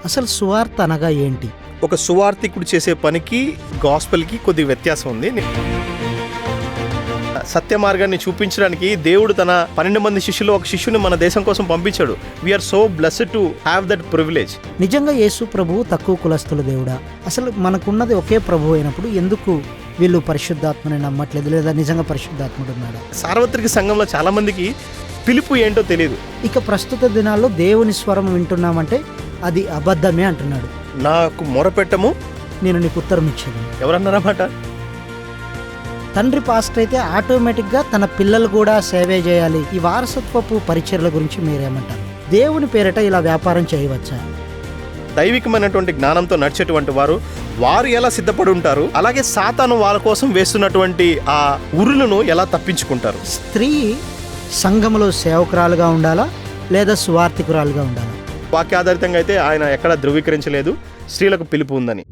అసలు సువార్త అనగా ఏంటి? ఒక సువార్థికుడు చేసే పనికి గాస్పెల్కి కొద్దిగా వ్యత్యాసం ఉంది. సత్య మార్గాన్ని చూపించడానికి దేవుడు తన 12 మంది శిష్యులు ఒక శిష్యుని మన దేశం కోసం పంపించాడు. We are so blessed to have that privilege. నిజంగా యేసు ప్రభువు తక్కువ కులస్తుల దేవుడా? అసలు మనకున్నది ఒకే ప్రభువు అయినప్పుడు ఎందుకు వీళ్ళు పరిశుద్ధాత్మని నమ్మట్లేదు, లేదా నిజంగా పరిశుద్ధాత్ముడు ఉన్నాడా? సార్వత్రిక సంఘంలో చాలా మందికి పిలుపు ఏంటో తెలియదు. ఇక ప్రస్తుత దినాల్లో దేవుని స్వరం వింటున్నామంటే అది అబద్ధమే అంటున్నాడు. నాకు మొరపెట్టము, నేను నీకు ఉత్తరం ఇచ్చాను. ఎవరన్నారన్నమాట? తండ్రి పాస్టర్ అయితే ఆటోమేటిక్గా తన పిల్లలు కూడా సేవే చేయాలి. ఈ వారసత్వపు పరిచర్ల గురించి మీరేమంటారు? దేవుని పేరిట ఇలా వ్యాపారం చేయవచ్చా? దైవికమైనటువంటి జ్ఞానంతో నడిచేటువంటి వారు ఎలా సిద్ధపడి ఉంటారు, అలాగే సాతాను వాళ్ళ కోసం వేస్తున్నటువంటి ఆ ఉరులను ఎలా తప్పించుకుంటారు? స్త్రీ సంఘములో సేవకురాలుగా ఉండాలా, లేదా సువార్థికురాలుగా ఉండాలా? వాక్యాధారితంగా అయితే ఆయన ఎక్కడా ధృవీకరించలేదు స్త్రీలకు పిలుపు ఉందని.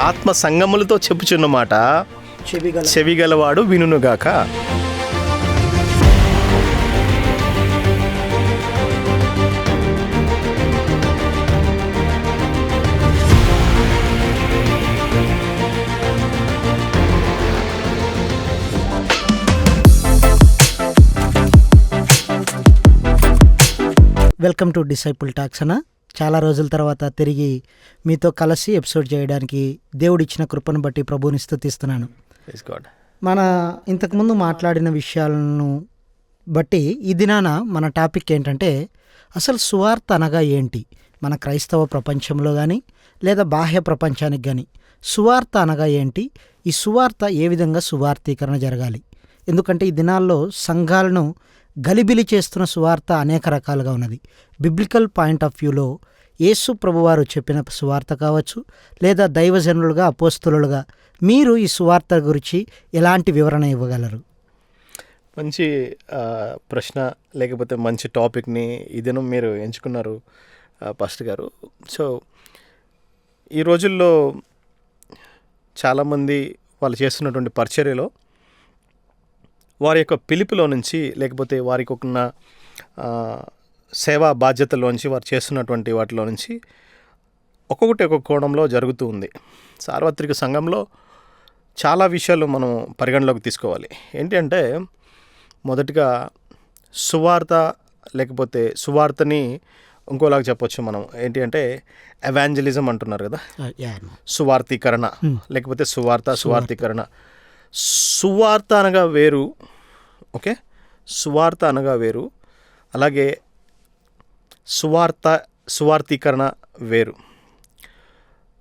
ఆత్మ సంగములతో చెప్పుచున్న మాట చెవిగలవాడు వినుగాక. వెల్కమ్ టు డిసైపుల్ టాక్స్ అన్న. చాలా రోజుల తర్వాత తిరిగి మీతో కలిసి ఎపిసోడ్ చేయడానికి దేవుడిచ్చిన కృపను బట్టి ప్రభువుని స్తుతిస్తున్నాను. మన ఇంతకుముందు మాట్లాడిన విషయాలను బట్టి ఈ దినాన మన టాపిక్ ఏంటంటే, అసలు సువార్త అనగా ఏంటి? మన క్రైస్తవ ప్రపంచంలో కానీ లేదా బాహ్య ప్రపంచానికి కానీ సువార్త అనగా ఏంటి? ఈ సువార్త ఏ విధంగా సువార్థీకరణ జరగాలి? ఎందుకంటే ఈ దినాల్లో సంఘాలను గలిబిలి చేస్తున్న సువార్త అనేక రకాలుగా ఉన్నది. బిబ్లికల్ పాయింట్ ఆఫ్ వ్యూలో యేసు ప్రభువారు చెప్పిన సువార్త కావచ్చు, లేదా దైవజనులుగా అపోస్తులుగా మీరు ఈ సువార్త గురించి ఎలాంటి వివరణ ఇవ్వగలరు? మంచి ప్రశ్న, లేకపోతే మంచి టాపిక్ని ఈ దినం మీరు ఎంచుకున్నారు పాస్టర్ గారు. సో ఈ రోజుల్లో చాలామంది వాళ్ళు చేస్తున్నటువంటి పరిచర్యలో వారి యొక్క పిలుపులో నుంచి, లేకపోతే వారికి ఉన్న సేవా బాధ్యతల్లోంచి, వారు చేస్తున్నటువంటి వాటిలో నుంచి ఒక్కొక్కటి ఒక్కొక్క కోణంలో జరుగుతూ ఉంది. సార్వత్రిక సంఘంలో చాలా విషయాలు మనం పరిగణలోకి తీసుకోవాలి. ఏంటి అంటే, మొదటిగా సువార్త, లేకపోతే సువార్తని ఇంకోలాగా చెప్పొచ్చు మనం. ఏంటి అంటే ఎవాంజలిజం అంటున్నారు కదా, సువార్థీకరణ, లేకపోతే సువార్థీకరణ. సువార్త అనగా వేరు, ఓకే, సువార్త అనగా వేరు, అలాగే సువార్థీకరణ వేరు.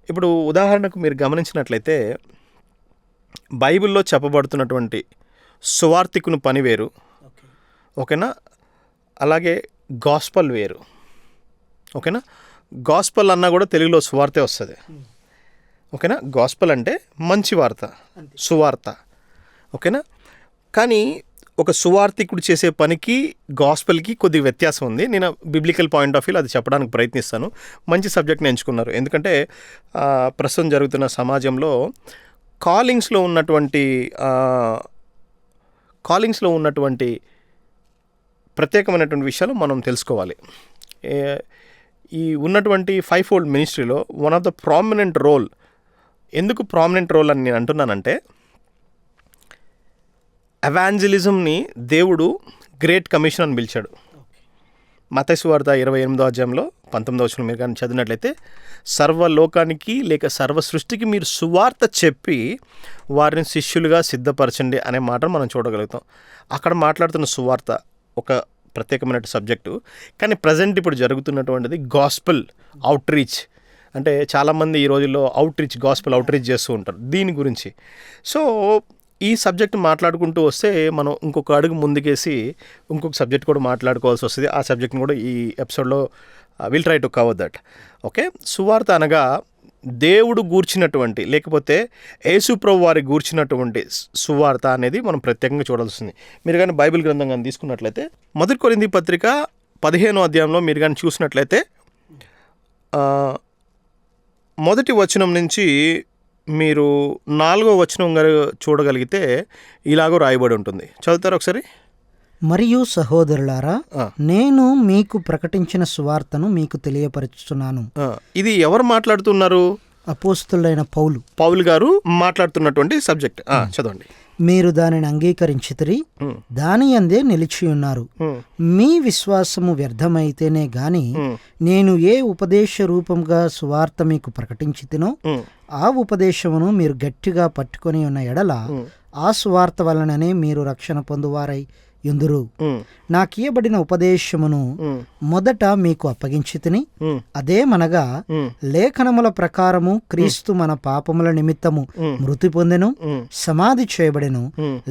ఇప్పుడు ఉదాహరణకు మీరు గమనించినట్లయితే బైబిల్లో చెప్పబడుతున్నటువంటి సువార్థికుని పని వేరు, ఓకేనా, అలాగే గాస్పల్ వేరు, ఓకేనా. గాస్పల్ అన్నా కూడా తెలుగులో సువార్తే వస్తుంది, ఓకేనా. గాస్పల్ అంటే మంచి వార్త, సువార్త, ఓకేనా. కానీ ఒక సువార్థికుడు చేసే పనికి గాస్పల్కి కొద్దిగా వ్యత్యాసం ఉంది. నేను బిబ్లికల్ పాయింట్ ఆఫ్ వ్యూలో అది చెప్పడానికి ప్రయత్నిస్తాను. మంచి సబ్జెక్ట్ని ఎంచుకున్నారు, ఎందుకంటే ప్రస్తుతం జరుగుతున్న సమాజంలో కాలింగ్స్లో ఉన్నటువంటి ప్రత్యేకమైనటువంటి విషయాలు మనం తెలుసుకోవాలి. ఈ ఉన్నటువంటి 5-fold మినిస్ట్రీలో one of the prominent role, ఎందుకు ప్రామినెంట్ రోల్ అని నేను అంటున్నానంటే, ఎవాంజలిజంని దేవుడు గ్రేట్ కమిషన్ అని పిలిచాడు. మత్తయి సువార్త 28వ అధ్యాయంలో 19వ వచనం మీరు కానీ చదివినట్లయితే, సర్వలోకానికి లేక సర్వ సృష్టికి మీరు సువార్త చెప్పి వారిని శిష్యులుగా సిద్ధపరచండి అనే మాటను మనం చూడగలుగుతాం. అక్కడ మాట్లాడుతున్న సువార్త ఒక ప్రత్యేకమైన సబ్జెక్టు. కానీ ప్రజెంట్ ఇప్పుడు జరుగుతున్నటువంటిది గాస్పెల్ అవుట్రీచ్. అంటే చాలామంది ఈ రోజుల్లో గాస్పెల్ అవుట్రీచ్ చేస్తూ ఉంటారు దీని గురించి. సో ఈ సబ్జెక్ట్ మాట్లాడుకుంటూ వస్తే మనం ఇంకొక అడుగు ముందుకేసి ఇంకొక సబ్జెక్ట్ కూడా మాట్లాడుకోవాల్సి వస్తుంది. ఆ సబ్జెక్ట్ని కూడా ఈ ఎపిసోడ్లో will try to cover that, okay. సువార్త అనగా దేవుడు గూర్చినటువంటి, లేకపోతే యేసు ప్రభు వారి గూర్చినటువంటి సువార్త అనేది మనం ప్రత్యేకంగా చూడాల్సింది. మీరు కానీ బైబిల్ గ్రంథం కానీ తీసుకున్నట్లయితే 1 కొరింథీ పత్రిక 15వ అధ్యాయంలో మీరు కానీ చూసినట్లయితే 1వ వచనం నుంచి మీరు 4వ వచనం గారు చూడగలిగితే ఇలాగో రాయబడి ఉంటుంది. చదువుతారా ఒకసారి? మరియు సహోదరులారా, నేను మీకు ప్రకటించిన సువార్తను మీకు తెలియపరుచుతున్నాను. ఇది ఎవరు మాట్లాడుతున్నారు? అపోస్తులైన పౌలు గారు మాట్లాడుతున్నటువంటి సబ్జెక్ట్. చదవండి. మీరు దానిని అంగీకరించితిరి, దాని యందే నిలిచి ఉన్నారు. మీ విశ్వాసము వ్యర్థమైతేనే గాని నేను ఏ ఉపదేశ రూపంగా సువార్త మీకు ప్రకటించితినో ఆ ఉపదేశమును మీరు గట్టిగా పట్టుకొని ఉన్న ఎడల ఆ సువార్త వలననే మీరు రక్షణ పొందువారై యుందురు. నాకియబడిన ఉపదేశమును మొదట మీకు అప్పగించితిని, అదేమనగా లేఖనముల ప్రకారము క్రీస్తు మన పాపముల నిమిత్తము మృతి పొందెను, సమాధి చేయబడెను,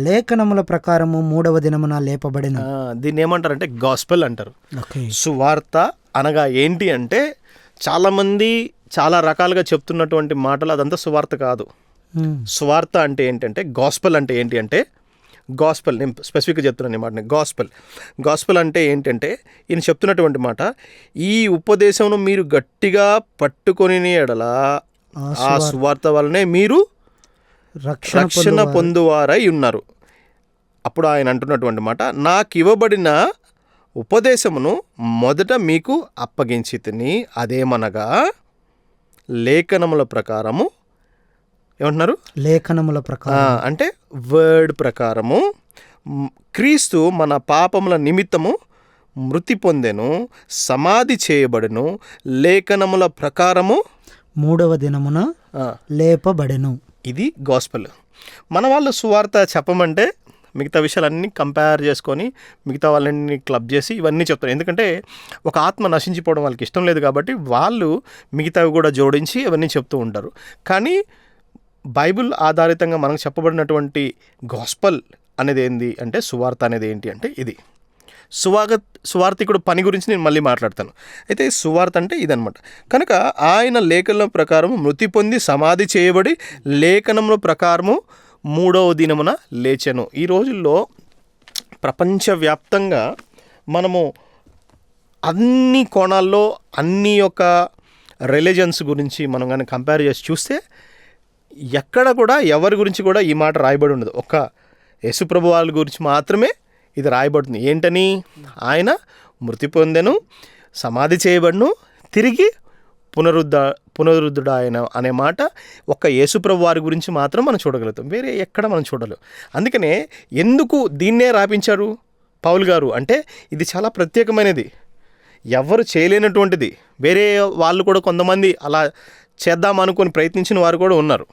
లేఖనముల ప్రకారము 3వ దినమున లేపబడెను. దీన్ని ఏమంటారంటే గాస్పెల్ అంటారు. సువార్త అనగా ఏంటి అంటే, చాలా మంది చాలా రకాలుగా చెప్తున్నటువంటి మాటలు అదంతా సువార్త కాదు. సువార్త అంటే ఏంటంటే, గాస్పెల్ అంటే ఏంటి అంటే, గాస్పెల్ నేను స్పెసిఫిక్గా చెప్తున్నాను ఈ మాటని. గాస్పెల్ అంటే ఏంటంటే, ఈయన చెప్తున్నటువంటి మాట, ఈ ఉపదేశంను మీరు గట్టిగా పట్టుకొని ఎడల ఆ సువార్త వల్లనే మీరు రక్షణ పొందువారై ఉన్నారు. అప్పుడు ఆయన అంటున్నటువంటి మాట, నాకు ఇవ్వబడిన ఉపదేశమును మొదట మీకు అప్పగించితిని, అదేమనగా లేఖనముల ప్రకారము. ఏమంటున్నారు? లేఖనముల ప్రకారం అంటే వర్డ్ ప్రకారము క్రీస్తు మన పాపముల నిమిత్తము మృతి పొందెను, సమాధి చేయబడెను, లేఖనముల ప్రకారము 3వ దినమున లేపబడెను. ఇది గాస్పెల్. మన వాళ్ళు సువార్త చెప్పమంటే మిగతా విషయాలన్నీ కంపేర్ చేసుకొని మిగతా వాళ్ళని క్లబ్ చేసి ఇవన్నీ చెప్తారు. ఎందుకంటే ఒక ఆత్మ నశించిపోవడం వాళ్ళకి ఇష్టం లేదు కాబట్టి వాళ్ళు మిగతావి కూడా జోడించి ఇవన్నీ చెప్తూ ఉంటారు. కానీ బైబిల్ ఆధారితంగా మనకు చెప్పబడినటువంటి గాస్పెల్ అనేది ఏంటి అంటే, సువార్త అనేది ఏంటి అంటే ఇది. సువార్థికుడు పని గురించి నేను మళ్ళీ మాట్లాడతాను. అయితే సువార్త అంటే ఇదనమాట. కనుక ఆయన లేఖనం ప్రకారం మృతి పొంది సమాధి చేయబడి లేఖనముల ప్రకారము 3వ దినమున లేచెను. ఈ రోజుల్లో ప్రపంచవ్యాప్తంగా మనము అన్ని కోణాల్లో అన్ని యొక్క రిలీజన్స్ గురించి మనం కానీ కంపేర్ చేసి చూస్తే ఎక్కడ కూడా ఎవరి గురించి కూడా ఈ మాట రాయబడి ఉండదు. ఒక్క యేసుప్రభు వాళ్ళ గురించి మాత్రమే ఇది రాయబడుతుంది. ఏంటని? ఆయన మృతి పొందెను, సమాధి చేయబడును, తిరిగి పునరుద్ధుడు ఆయన అనే మాట ఒక్క యేసుప్రభు వారి గురించి మాత్రం మనం చూడగలుగుతాం, వేరే ఎక్కడ మనం చూడలేం. అందుకనే ఎందుకు దీన్నే రాపించారు పౌలు గారు అంటే, ఇది చాలా ప్రత్యేకమైనది, ఎవరు చేయలేనటువంటిది. వేరే వాళ్ళు కూడా కొంతమంది అలా చేద్దాం అనుకొని ప్రయత్నించిన వారు కూడా ఉన్నారు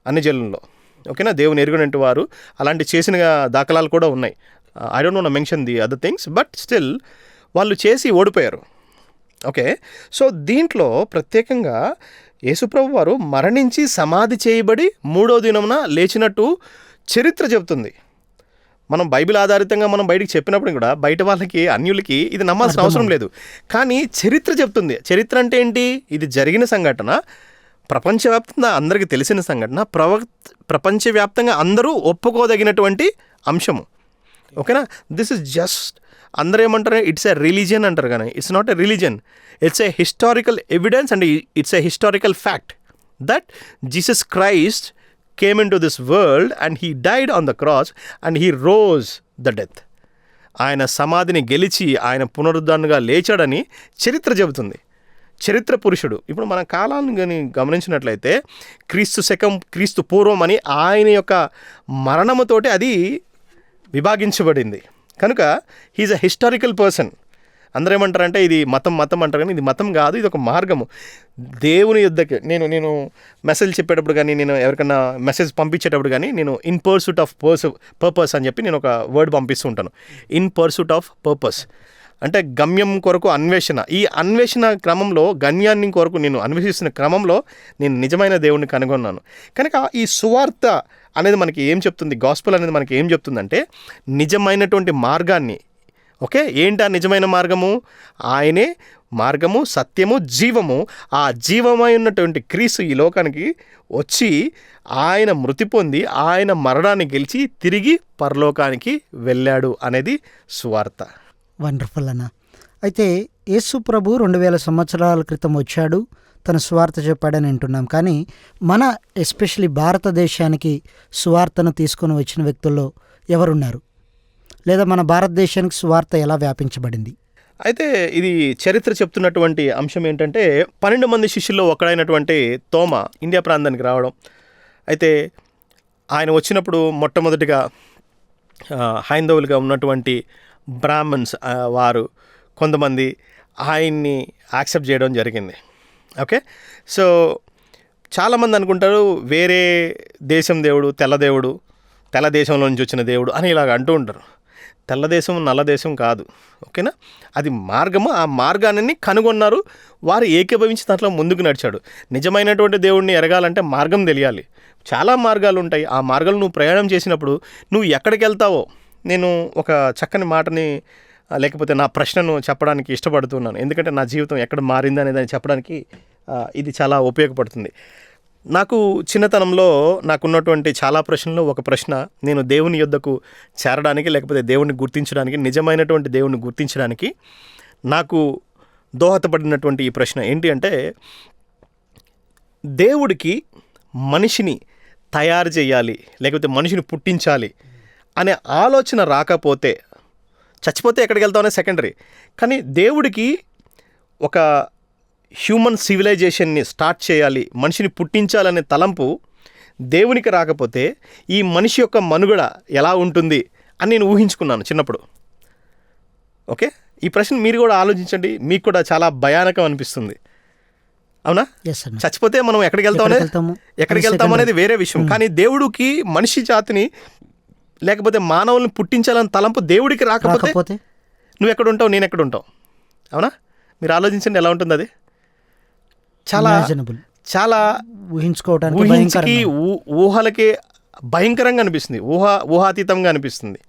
అన్ని జిల్లాల్లో. ఓకేనా? దేవుని ఎరుగనంటి వారు అలాంటి చేసిన దాఖలాలు కూడా ఉన్నాయి. I don't want to mention the other things, but still వాళ్ళు చేసి ఓడిపోయారు. ఓకే, సో దీంట్లో ప్రత్యేకంగా యేసుప్రభు వారు మరణించి సమాధి చేయబడి 3వ దినమున లేచినట్టు చరిత్ర చెబుతుంది. మనం బైబిల్ ఆధారితంగా మనం బయటికి చెప్పినప్పుడు కూడా బయట వాళ్ళకి, అన్యులకి ఇది నమ్మాల్సిన అవసరం లేదు. కానీ చరిత్ర చెప్తుంది. చరిత్ర అంటే ఏంటి? ఇది జరిగిన సంఘటన, ప్రపంచవ్యాప్తంగా అందరికీ తెలిసిన సంఘటన, ప్రపంచవ్యాప్తంగా అందరూ ఒప్పుకోదగినటువంటి అంశము. ఓకేనా? దిస్ ఇస్ జస్ట్, అందరూ ఏమంటారు, ఇట్స్ ఎ రిలీజియన్ అంటారు, కానీ it's not a religion, it's a historical evidence and it's a historical fact that Jesus Christ came into this world and he died on the cross and he rose the death. ఆయన సమాధిని గెలిచి ఆయన పునరుద్ధరణగా లేచాడని చరిత్ర చెబుతుంది. చరిత్ర పురుషుడు. ఇప్పుడు మన కాలాన్ని కానీ గమనించినట్లయితే క్రీస్తు పూర్వం అని ఆయన యొక్క మరణముతోటి అది విభాగించబడింది. కనుక హీఈస్ అ హిస్టారికల్ పర్సన్. అందరూ ఏమంటారంటే ఇది మతం అంటారు, కానీ ఇది మతం కాదు, ఇది ఒక మార్గము. దేవుని యుద్ధకి నేను మెసేజ్ చెప్పేటప్పుడు కానీ, నేను ఎవరికైనా మెసేజ్ పంపించేటప్పుడు కానీ, నేను ఇన్ పర్సూట్ ఆఫ్ పర్పస్ అని చెప్పి నేను ఒక వర్డ్ పంపిస్తూ ఉంటాను. ఇన్ పర్సూట్ ఆఫ్ పర్పస్ అంటే గమ్యం కొరకు అన్వేషణ. ఈ అన్వేషణ క్రమంలో, గమ్యాన్ని కొరకు నేను అన్వేషిస్తున్న క్రమంలో నేను నిజమైన దేవుణ్ణి కనుగొన్నాను. కనుక ఈ సువార్త అనేది మనకి ఏం చెప్తుంది, గాస్పెల్ అనేది మనకి ఏం చెప్తుందంటే, నిజమైనటువంటి మార్గాన్ని. ఓకే, ఏంటి ఆ నిజమైన మార్గము? ఆయనే మార్గము, సత్యము, జీవము. ఆ జీవమై ఉన్నటువంటి క్రీస్తు ఈ లోకానికి వచ్చి ఆయన మృతి పొంది ఆయన మరణాన్ని గెలిచి తిరిగి పరలోకానికి వెళ్ళాడు అనేది సువార్త. వండర్ఫుల్ అన్న. అయితే యేసు ప్రభు 2000 సంవత్సరాల క్రితం వచ్చాడు, తన సువార్త చెప్పాడని వింటున్నాం. కానీ మన ఎస్పెషలీ భారతదేశానికి సువార్తను తీసుకొని వచ్చిన వ్యక్తుల్లో ఎవరున్నారు? లేదా మన భారతదేశానికి సువార్త ఎలా వ్యాపించబడింది? అయితే ఇది చరిత్ర చెప్తున్నటువంటి అంశం ఏంటంటే 12 మంది శిష్యుల్లో ఒకడైనటువంటి తోమ ఇండియా ప్రాంతానికి రావడం. అయితే ఆయన వచ్చినప్పుడు మొట్టమొదటిగా హైందవులుగా ఉన్నటువంటి బ్రాహ్మణ్స్ వారు కొంతమంది ఆయన్ని యాక్సెప్ట్ చేయడం జరిగింది. ఓకే, సో చాలామంది అనుకుంటారు వేరే దేశం దేవుడు, తెల్ల దేశంలో నుంచి వచ్చిన దేవుడు అని ఇలాగ అంటూ ఉంటారు. తెల్ల దేశం నల్ల దేశం కాదు, ఓకేనా, అది మార్గము. ఆ మార్గాన్ని కనుగొన్నారు వారు, ఏకీభవించి దాంట్లో ముందుకు నడిచాడు. నిజమైనటువంటి దేవుడిని ఎరగాలంటే మార్గం తెలియాలి. చాలా మార్గాలు ఉంటాయి. ఆ మార్గాలు నువ్వు ప్రయాణం చేసినప్పుడు నువ్వు ఎక్కడికి వెళ్తావో, నేను ఒక చక్కని మాటని లేకపోతే నా ప్రశ్నను చెప్పడానికి ఇష్టపడుతున్నాను. ఎందుకంటే నా జీవితం ఎక్కడ మారింది అనేదాన్ని చెప్పడానికి ఇది చాలా ఉపయోగపడుతుంది. నాకు చిన్నతనంలో నాకున్నటువంటి చాలా ప్రశ్నలు ఒక ప్రశ్న, నేను దేవుని యొద్దకు చేరడానికి లేకపోతే దేవుణ్ణి గుర్తించడానికి, నిజమైనటువంటి దేవుణ్ణి గుర్తించడానికి నాకు దోహదపడినటువంటి ఈ ప్రశ్న ఏంటి అంటే, దేవుడికి మనిషిని తయారు చేయాలి లేకపోతే మనిషిని పుట్టించాలి అనే ఆలోచన రాకపోతే, చచ్చిపోతే ఎక్కడికి వెళ్తామనే సెకండరీ, కానీ దేవుడికి ఒక హ్యూమన్ సివిలైజేషన్ని స్టార్ట్ చేయాలి, మనిషిని పుట్టించాలనే తలంపు దేవునికి రాకపోతే ఈ మనిషి యొక్క మనుగడ ఎలా ఉంటుంది అని నేను ఊహించుకున్నాను చిన్నప్పుడు. ఓకే, ఈ ప్రశ్న మీరు కూడా ఆలోచించండి, మీకు కూడా చాలా భయానకం అనిపిస్తుంది. అవునా? చచ్చిపోతే మనం ఎక్కడికి వెళ్తాం అనేది వేరే విషయం, కానీ దేవుడికి మనిషి జాతిని లేకపోతే మానవుల్ని పుట్టించాలని తలంపు దేవుడికి రాకపోతే నువ్వు ఎక్కడ ఉంటావు, నేను ఎక్కడ ఉంటావు? అవునా? మీరు ఆలోచించండి ఎలా ఉంటుంది అది. చాలా ఊహించుకోవడానికి ఊహలకి భయంకరంగా అనిపిస్తుంది, ఊహాతీతంగా అనిపిస్తుంది.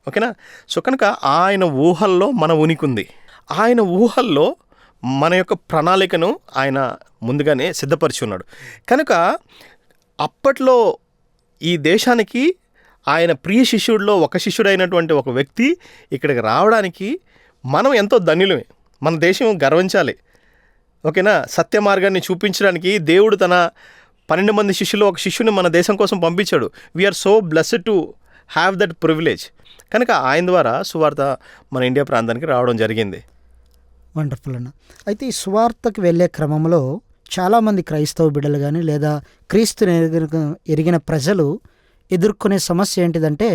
ఓకేనా? సో కనుక ఆయన ఊహల్లో మన ఉనికి ఉంది. ఆయన ఊహల్లో మన యొక్క ప్రణాళికను ఆయన ముందుగానే సిద్ధపరిచి ఉన్నాడు. కనుక అప్పట్లో ఈ దేశానికి ఆయన ప్రియ శిష్యుడిలో ఒక శిష్యుడైనటువంటి ఒక వ్యక్తి ఇక్కడికి రావడానికి మనం ఎంతో ధన్యులమే. మన దేశం గర్వించాలి. ఓకేనా? సత్య మార్గాన్ని చూపించడానికి దేవుడు తన 12 మంది శిష్యులు ఒక శిష్యుని మన దేశం కోసం పంపించాడు. We are so blessed to have that privilege. కనుక ఆయన ద్వారా సువార్త మన ఇండియా ప్రాంతానికి రావడం జరిగింది. వండర్ఫుల్ అన్న. అయితే ఈ సువార్తకు వెళ్ళే క్రమంలో చాలామంది క్రైస్తవ బిడ్డలు కానీ లేదా క్రీస్తుని ఎరిగిన ప్రజలు ఎదుర్కొనే సమస్య ఏంటిదంటే,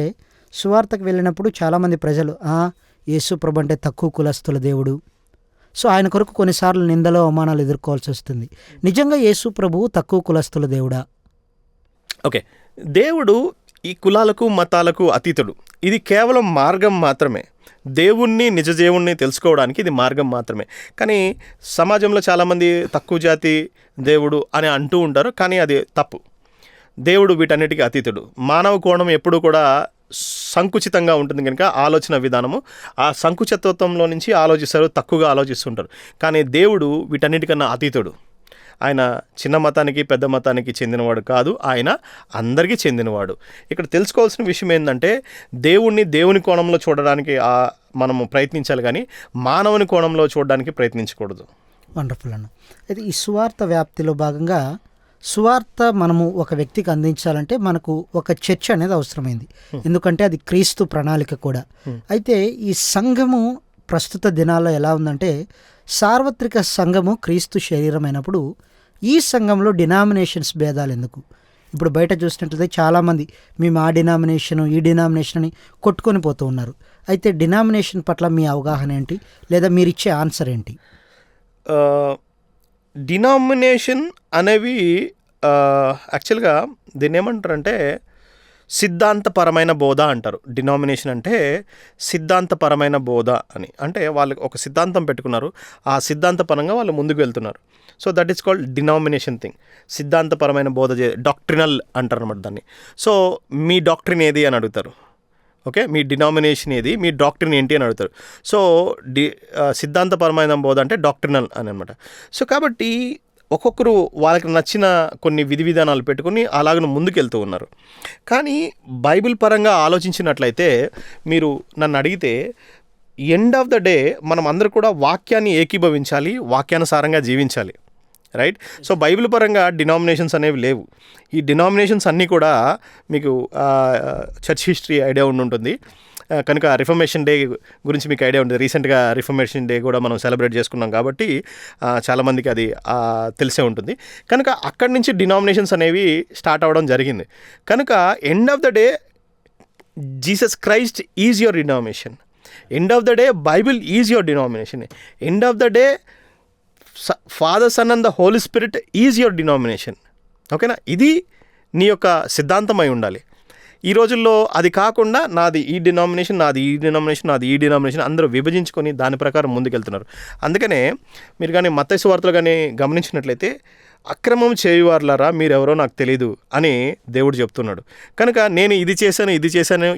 సువార్తకు వెళ్ళినప్పుడు చాలామంది ప్రజలు యేసు ప్రభు అంటే తక్కువ కులస్తుల దేవుడు, సో ఆయన కొరకు కొన్నిసార్లు నిందలు అవమానాలు ఎదుర్కోవాల్సి వస్తుంది. నిజంగా యేసు ప్రభువు తక్కువ కులస్తుల దేవుడా? ఓకే, దేవుడు ఈ కులాలకు మతాలకు అతీతుడు. ఇది కేవలం మార్గం మాత్రమే. దేవుణ్ణి నిజ దేవుణ్ణి తెలుసుకోవడానికి ఇది మార్గం మాత్రమే. కానీ సమాజంలో చాలామంది తక్కువ జాతి దేవుడు అని అంటూ ఉంటారు, కానీ అది తప్పు. దేవుడు వీటన్నిటికీ అతీతుడు. మానవ కోణం ఎప్పుడూ కూడా సంకుచితంగా ఉంటుంది కనుక ఆలోచన విధానము ఆ సంకుచితత్వంలో నుంచి ఆలోచిస్తారు, తక్కువగా ఆలోచిస్తుంటారు. కానీ దేవుడు వీటన్నిటికన్నా అతీతుడు. ఆయన చిన్న మతానికి పెద్ద మతానికి చెందినవాడు కాదు, ఆయన అందరికీ చెందినవాడు. ఇక్కడ తెలుసుకోవాల్సిన విషయం ఏంటంటే, దేవుని కోణంలో చూడడానికి మనము ప్రయత్నించాలి, కానీ మానవుని కోణంలో చూడడానికి ప్రయత్నించకూడదు. వండర్ఫుల్ అన్న. అయితే ఈ సువార్త వ్యాప్తిలో భాగంగా సువార్త మనము ఒక వ్యక్తికి అందించాలంటే మనకు ఒక చర్చ అనేది అవసరమైంది. ఎందుకంటే అది క్రీస్తు ప్రణాళిక కూడా. అయితే ఈ సంఘము ప్రస్తుత దినాల్లో ఎలా ఉందంటే, సార్వత్రిక సంఘము క్రీస్తు శరీరం అయినప్పుడు ఈ సంఘంలో డినామినేషన్స్ భేదాలు ఎందుకు? ఇప్పుడు బయట చూసినట్లయితే చాలామంది మేము ఆ డినామినేషన్ ఈ డినామినేషన్ అని కొట్టుకొని పోతూ ఉన్నారు. అయితే డినామినేషన్ పట్ల మీ అవగాహన ఏంటి, లేదా మీరు ఇచ్చే ఆన్సర్ ఏంటి? డినామినేషన్ అనేవి యాక్చువల్గా దీన్ని ఏమంటారంటే సిద్ధాంతపరమైన బోధ అంటారు. డినామినేషన్ అంటే సిద్ధాంతపరమైన బోధ అని. అంటే వాళ్ళు ఒక సిద్ధాంతం పెట్టుకున్నారు, ఆ సిద్ధాంతపరంగా వాళ్ళు ముందుకు వెళ్తున్నారు. So that is called denomination thing. సిద్ధాంతపరమైన బోధ డాక్ట్రినల్ అంటారు అనమాట దాన్ని. సో మీ డాక్ట్రిన్ ఏది అని అడుగుతారు. ఓకే, మీ డినామినేషన్ ఏది, మీ డాక్ట్రిన్ ఏంటి అని అడుగుతారు. సో సిద్ధాంతపరమైన బోధ అంటే డాక్ట్రినల్ అని అనమాట. సో కాబట్టి ఒక్కొక్కరు వాళ్ళకి నచ్చిన కొన్ని విధి విధానాలు పెట్టుకుని అలాగను ముందుకెళ్తూ ఉన్నారు. కానీ బైబిల్ పరంగా ఆలోచించినట్లయితే, మీరు నన్ను అడిగితే ఎండ్ ఆఫ్ ద డే మనం అందరూ కూడా వాక్యాన్ని ఏకీభవించాలి, వాక్యానుసారంగా జీవించాలి. రైట్. సో బైబిల్ పరంగా డినామినేషన్స్ అనేవి లేవు. ఈ డినామినేషన్స్ అన్నీ కూడా మీకు చర్చ్ హిస్టరీ ఐడియా ఉంటుంది కనుక రిఫర్మేషన్ డే గురించి మీకు ఐడియా ఉంటుంది. రీసెంట్గా రిఫర్మేషన్ డే కూడా మనం సెలబ్రేట్ చేసుకున్నాం కాబట్టి చాలామందికి అది తెలిసే ఉంటుంది. కనుక అక్కడి నుంచి డినామినేషన్స్ అనేవి స్టార్ట్ అవ్వడం జరిగింది. కనుక end of the day Jesus Christ is your denomination. End of the day Bible is your denomination. End of the day father, son and the holy spirit is your denomination. ఓకేనా? ఇది నీ యొక్క సిద్ధాంతం అయి ఉండాలి. ఈ రోజుల్లో అది కాకుండా నాది ఈ డినామినేషన్, నాది ఈ డినామినేషన్, నాది ఈ డినామినేషన్ అందరూ విభజించుకొని దాని ప్రకారం ముందుకెళ్తున్నారు. అందుకనే మీరు కానీ మత్తయి సువార్తలు కానీ గమనించినట్లయితే అక్రమం చేయువారులారా మీరెవరో నాకు తెలీదు అని దేవుడు చెప్తున్నాడు. కనుక నేను ఇది చేశాను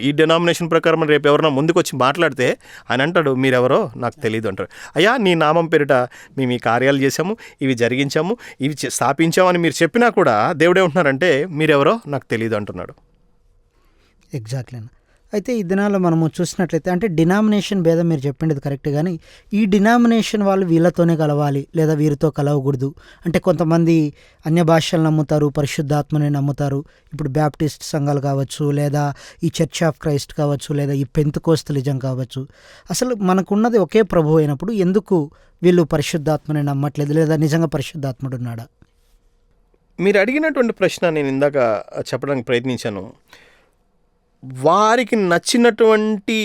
ఈ డినామినేషన్ ప్రకారం రేపు ఎవరైనా ముందుకు వచ్చి మాట్లాడితే ఆయన అంటాడు మీరెవరో నాకు తెలీదు అంటాడు. అయ్యా నీ నామం పేరిట మేము ఈ కార్యాలు చేశాము, ఇవి జరిగించాము, ఇవి స్థాపించాము అని మీరు చెప్పినా కూడా దేవుడు ఏమంటున్నారంటే మీరెవరో నాకు తెలీదు అంటున్నాడు. ఎగ్జాక్ట్లీ అన్న. అయితే ఈ దినాల్లో మనము చూసినట్లయితే అంటే డినామినేషన్ భేదం మీరు చెప్పిండేది కరెక్ట్, కానీ ఈ డినామినేషన్ వాళ్ళు వీళ్ళతోనే కలవాలి లేదా వీరితో కలవకూడదు అంటే కొంతమంది అన్య భాషలు నమ్ముతారు, పరిశుద్ధాత్మని నమ్ముతారు. ఇప్పుడు బ్యాప్టిస్ట్ సంఘాలు కావచ్చు, లేదా ఈ చర్చ్ ఆఫ్ క్రైస్ట్ కావచ్చు, లేదా ఈ పెంతెకోస్తలిజం కావచ్చు. అసలు మనకున్నది ఒకే ప్రభు అయినప్పుడు ఎందుకు వీళ్ళు పరిశుద్ధాత్మని నమ్మట్లేదు, లేదా నిజంగా పరిశుద్ధాత్ముడు ఉన్నాడా? మీరు అడిగినటువంటి ప్రశ్న నేను ఇందాక చెప్పడానికి ప్రయత్నించాను. వారికి నచ్చినటువంటి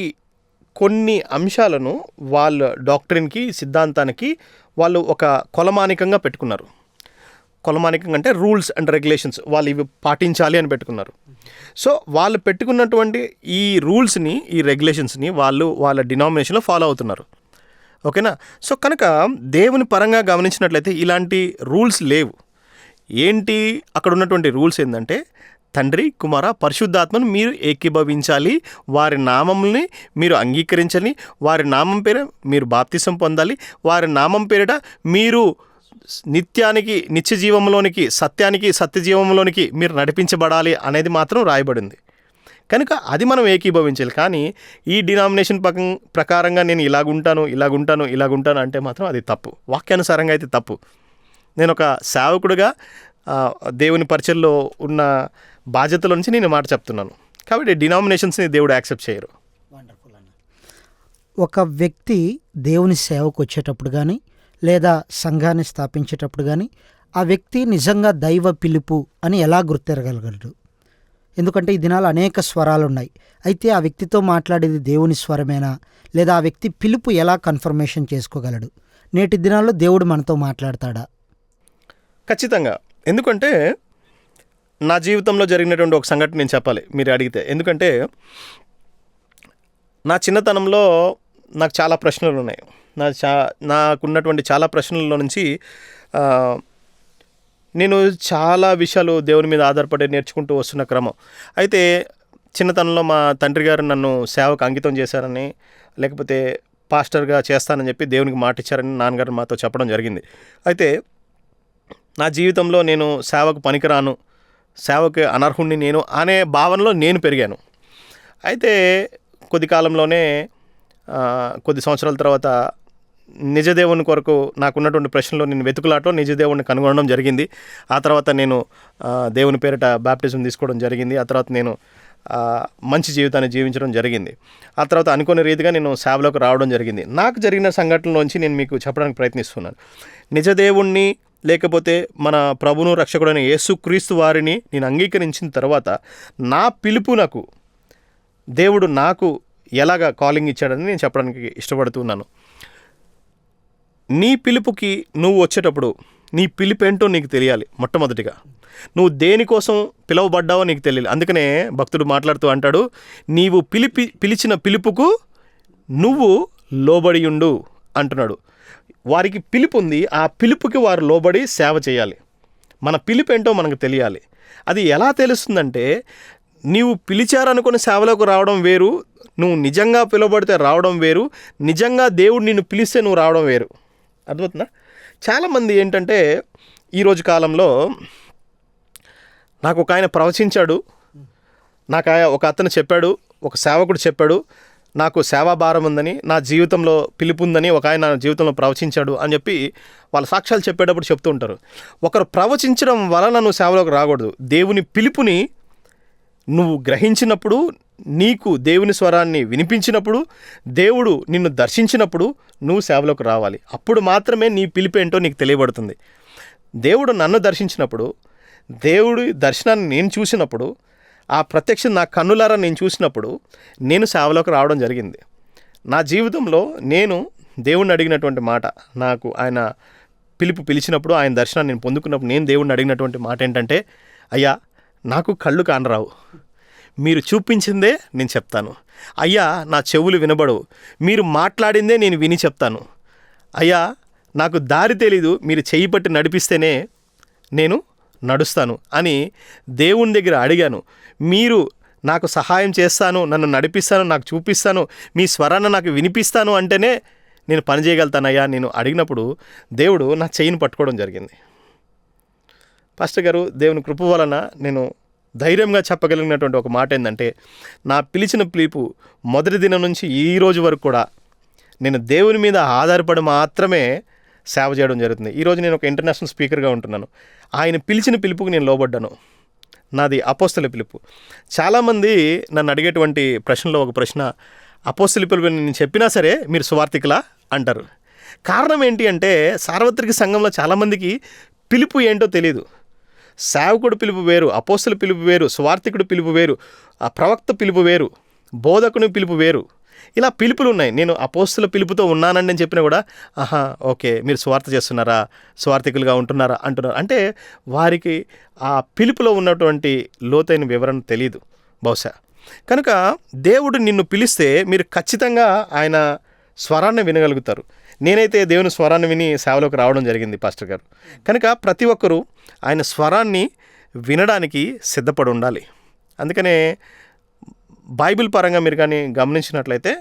కొన్ని అంశాలను వాళ్ళ డాక్ట్రిన్కి, సిద్ధాంతానికి వాళ్ళు ఒక కొలమానికంగా పెట్టుకున్నారు. కొలమానికంగా అంటే రూల్స్ అండ్ రెగ్యులేషన్స్, వాళ్ళు ఇవి పాటించాలి అని పెట్టుకున్నారు. సో వాళ్ళు పెట్టుకున్నటువంటి ఈ రూల్స్ని, ఈ రెగ్యులేషన్స్ని వాళ్ళు వాళ్ళ డినామినేషన్లో ఫాలో అవుతున్నారు. ఓకేనా? సో కనుక దేవుని పరంగా గమనించినట్లయితే ఇలాంటి రూల్స్ లేవు. ఏంటి అక్కడ ఉన్నటువంటి రూల్స్ ఏంటంటే తండ్రి, కుమార, పరిశుద్ధాత్మను మీరు ఏకీభవించాలి, వారి నామంని మీరు అంగీకరించాలి, వారి నామం పేర మీరు బాప్తిసం పొందాలి, వారి నామం పేరిట మీరు నిత్య జీవంలోనికి, సత్యజీవంలోనికి మీరు నడిపించబడాలి అనేది మాత్రం రాయబడింది. కనుక అది మనం ఏకీభవించాలి. కానీ ఈ డినామినేషన్ ప్రకారంగా నేను ఇలాగుంటాను అంటే మాత్రం అది తప్పు. వాక్యానుసారంగా అయితే తప్పు. నేను ఒక సేవకుడుగా దేవుని పరిచయంలో ఉన్న బాధ్యతల నుంచి నేను మాట చెప్తున్నాను. కాబట్టి డినామినేషన్స్ని దేవుడు యాక్సెప్ట్ చేయరు. వండర్ఫుల్ అన్న. ఒక వ్యక్తి దేవుని సేవకు వచ్చేటప్పుడు కానీ లేదా సంఘాన్ని స్థాపించేటప్పుడు కానీ ఆ వ్యక్తి నిజంగా దైవ పిలుపు అని ఎలా గుర్తెరగలగలడు? ఎందుకంటే ఈ దినాలు అనేక స్వరాలు ఉన్నాయి. అయితే ఆ వ్యక్తితో మాట్లాడేది దేవుని స్వరమేనా, లేదా ఆ వ్యక్తి పిలుపు ఎలా కన్ఫర్మేషన్ చేసుకోగలడు? నేటి దినాల్లో దేవుడు మనతో మాట్లాడతాడా? ఖచ్చితంగా. ఎందుకంటే నా జీవితంలో జరిగినటువంటి ఒక సంఘటన నేను చెప్పాలి మీరు అడిగితే. ఎందుకంటే నా చిన్నతనంలో నాకు చాలా ప్రశ్నలు ఉన్నాయి. నాకున్నటువంటి చాలా ప్రశ్నల్లో నుంచి నేను చాలా విషయాలు దేవుని మీద ఆధారపడి నేర్చుకుంటూ వస్తున్న క్రమం. అయితే చిన్నతనంలో మా తండ్రి గారు నన్ను సేవకు అంకితం చేశారని, లేకపోతే పాస్టర్గా చేస్తానని చెప్పి దేవునికి మాట ఇచ్చారని నాన్నగారు మాతో చెప్పడం జరిగింది. అయితే నా జీవితంలో నేను సేవకు పనికిరాను, సేవకు అనర్హుణ్ణి నేను అనే భావనలో నేను పెరిగాను. అయితే కొద్ది కాలంలోనే కొద్ది సంవత్సరాల తర్వాత నిజదేవుని కొరకు నాకున్నటువంటి ప్రశ్నలో నేను వెతుకులాటలో నిజదేవుని కనుగొనడం జరిగింది. ఆ తర్వాత నేను దేవుని పేరిట బాప్టిజం తీసుకోవడం జరిగింది. ఆ తర్వాత నేను మంచి జీవితాన్ని జీవించడం జరిగింది. ఆ తర్వాత అనుకునే రీతిగా నేను సేవలోకి రావడం జరిగింది. నాకు జరిగిన సంఘటనలోంచి నేను మీకు చెప్పడానికి ప్రయత్నిస్తున్నాను. నిజదేవుణ్ణి లేకపోతే మన ప్రభును రక్షకుడైన యేసుక్రీస్తు వారిని నేను అంగీకరించిన తర్వాత నా పిలుపునకు దేవుడు నాకు ఎలాగా కాలింగ్ ఇచ్చాడని నేను చెప్పడానికి ఇష్టపడుతున్నాను. నీ పిలుపుకి నువ్వు వచ్చేటప్పుడు నీ పిలుపేంటో నీకు తెలియాలి. మొట్టమొదటిగా నువ్వు దేనికోసం పిలువబడ్డావో నీకు తెలియాలి. అందుకనే భక్తుడు మాట్లాడుతూ అంటాడు, నీవు పిలిచిన పిలుపుకు నువ్వు లోబడి ఉండు అంటున్నాడు. వారికి పిలుపు ఉంది, ఆ పిలుపుకి వారు లోబడి సేవ చేయాలి. మన పిలుపు ఏంటో మనకు తెలియాలి. అది ఎలా తెలుస్తుందంటే నీవు పిలిచారనుకుని సేవలోకి రావడం వేరు, నువ్వు నిజంగా పిలువబడితే రావడం వేరు, నిజంగా దేవుడు నిన్ను పిలిస్తే నువ్వు రావడం వేరు. అర్థమవుతుందా? చాలామంది ఏంటంటే ఈరోజు కాలంలో నాకు ఒక ఆయన ప్రవచించాడు, నాకు ఒక అతను చెప్పాడు, ఒక సేవకుడు చెప్పాడు, నాకు సేవాభారం ఉందని, నా జీవితంలో పిలుపు ఉందని ఒక ఆయన నా జీవితంలో ప్రవచించాడు అని చెప్పి వాళ్ళ సాక్ష్యాలు చెప్పేటప్పుడు చెప్తూ ఉంటారు. ఒకరు ప్రవచించడం వలన నువ్వు సేవలోకి రాకూడదు. దేవుని పిలుపుని నువ్వు గ్రహించినప్పుడు, నీకు దేవుని స్వరాన్ని వినిపించినప్పుడు, దేవుడు నిన్ను దర్శించినప్పుడు నువ్వు సేవలోకి రావాలి. అప్పుడు మాత్రమే నీ పిలుపు ఏంటో నీకు తెలియబడుతుంది. దేవుడు నన్ను దర్శించినప్పుడు, దేవుడి దర్శనాన్ని నేను చూసినప్పుడు, ఆ ప్రత్యక్షం నా కన్నులారా నేను చూసినప్పుడు నేను సేవలోకి రావడం జరిగింది. నా జీవితంలో నేను దేవుణ్ణి అడిగినటువంటి మాట, నాకు ఆయన పిలిచినప్పుడు, ఆయన దర్శనాన్ని నేను పొందుకున్నప్పుడు నేను దేవుణ్ణి అడిగినటువంటి మాట ఏంటంటే, అయ్యా నాకు కళ్ళు కానరావు, మీరు చూపించిందే నేను చెప్తాను. అయ్యా నా చెవులు వినబడవు, మీరు మాట్లాడిందే నేను విని చెప్తాను. అయ్యా నాకు దారి తెలీదు, మీరు చెయ్యి పట్టి నడిపిస్తేనే నేను నడుస్తాను అని దేవుని దగ్గర అడిగాను. మీరు నాకు సహాయం చేస్తాను, నన్ను నడిపిస్తాను, నాకు చూపిస్తాను, మీ స్వరాన్ని నాకు వినిపిస్తాను అంటేనే నేను పని చేయగలుగుతానయ్యా నేను అడిగినప్పుడు దేవుడు నా చెయ్యిని పట్టుకోవడం జరిగింది. పాస్టర్ గారు, దేవుని కృప వలన నేను ధైర్యంగా చెప్పగలిగినటువంటి ఒక మాట ఏంటంటే, నా పిలిచిన పిలుపు మొదటి దినం నుంచి ఈ రోజు వరకు కూడా నేను దేవుని మీద ఆధారపడి మాత్రమే సేవ చేయడం జరుగుతుంది. ఈరోజు నేను ఒక ఇంటర్నేషనల్ స్పీకర్గా ఉంటున్నాను. ఆయన పిలిచిన పిలుపుకు నేను లోబడ్డాను. నాది అపోస్తల పిలుపు. చాలామంది నన్ను అడిగేటువంటి ప్రశ్నలో ఒక ప్రశ్న, అపోస్తల పిలుపు నేను చెప్పినా సరే మీరు సువార్థికులా అంటారు. కారణం ఏంటి అంటే, సార్వత్రిక సంఘంలో చాలామందికి పిలుపు ఏంటో తెలియదు. సేవకుడు పిలుపు వేరు, అపోస్తల పిలుపు వేరు, సువార్థికుడు పిలుపు వేరు, ఆ ప్రవక్త పిలుపు వేరు, బోధకుని పిలుపు వేరు. ఇలా పిలుపులు ఉన్నాయి. నేను అపోస్తల పిలుపుతో ఉన్నానండి అని చెప్పినా కూడా, ఆహా ఓకే మీరు స్వార్థ చేస్తున్నారా, స్వార్థికులుగా ఉంటున్నారా అంటున్నారు. అంటే వారికి ఆ పిలుపులో ఉన్నటువంటి లోతైన వివరణ తెలియదు బహుశా. కనుక దేవుడు నిన్ను పిలిస్తే మీరు ఖచ్చితంగా ఆయన స్వరాన్ని వినగలుగుతారు. నేనైతే దేవుని స్వరాన్ని విని సేవలోకి రావడం జరిగింది పాస్టర్ గారు. కనుక ప్రతి ఒక్కరూ ఆయన స్వరాన్ని వినడానికి సిద్ధపడి ఉండాలి. అందుకనే బైబిల్ పరంగా మీరు కానీ గమనించినట్లయితే,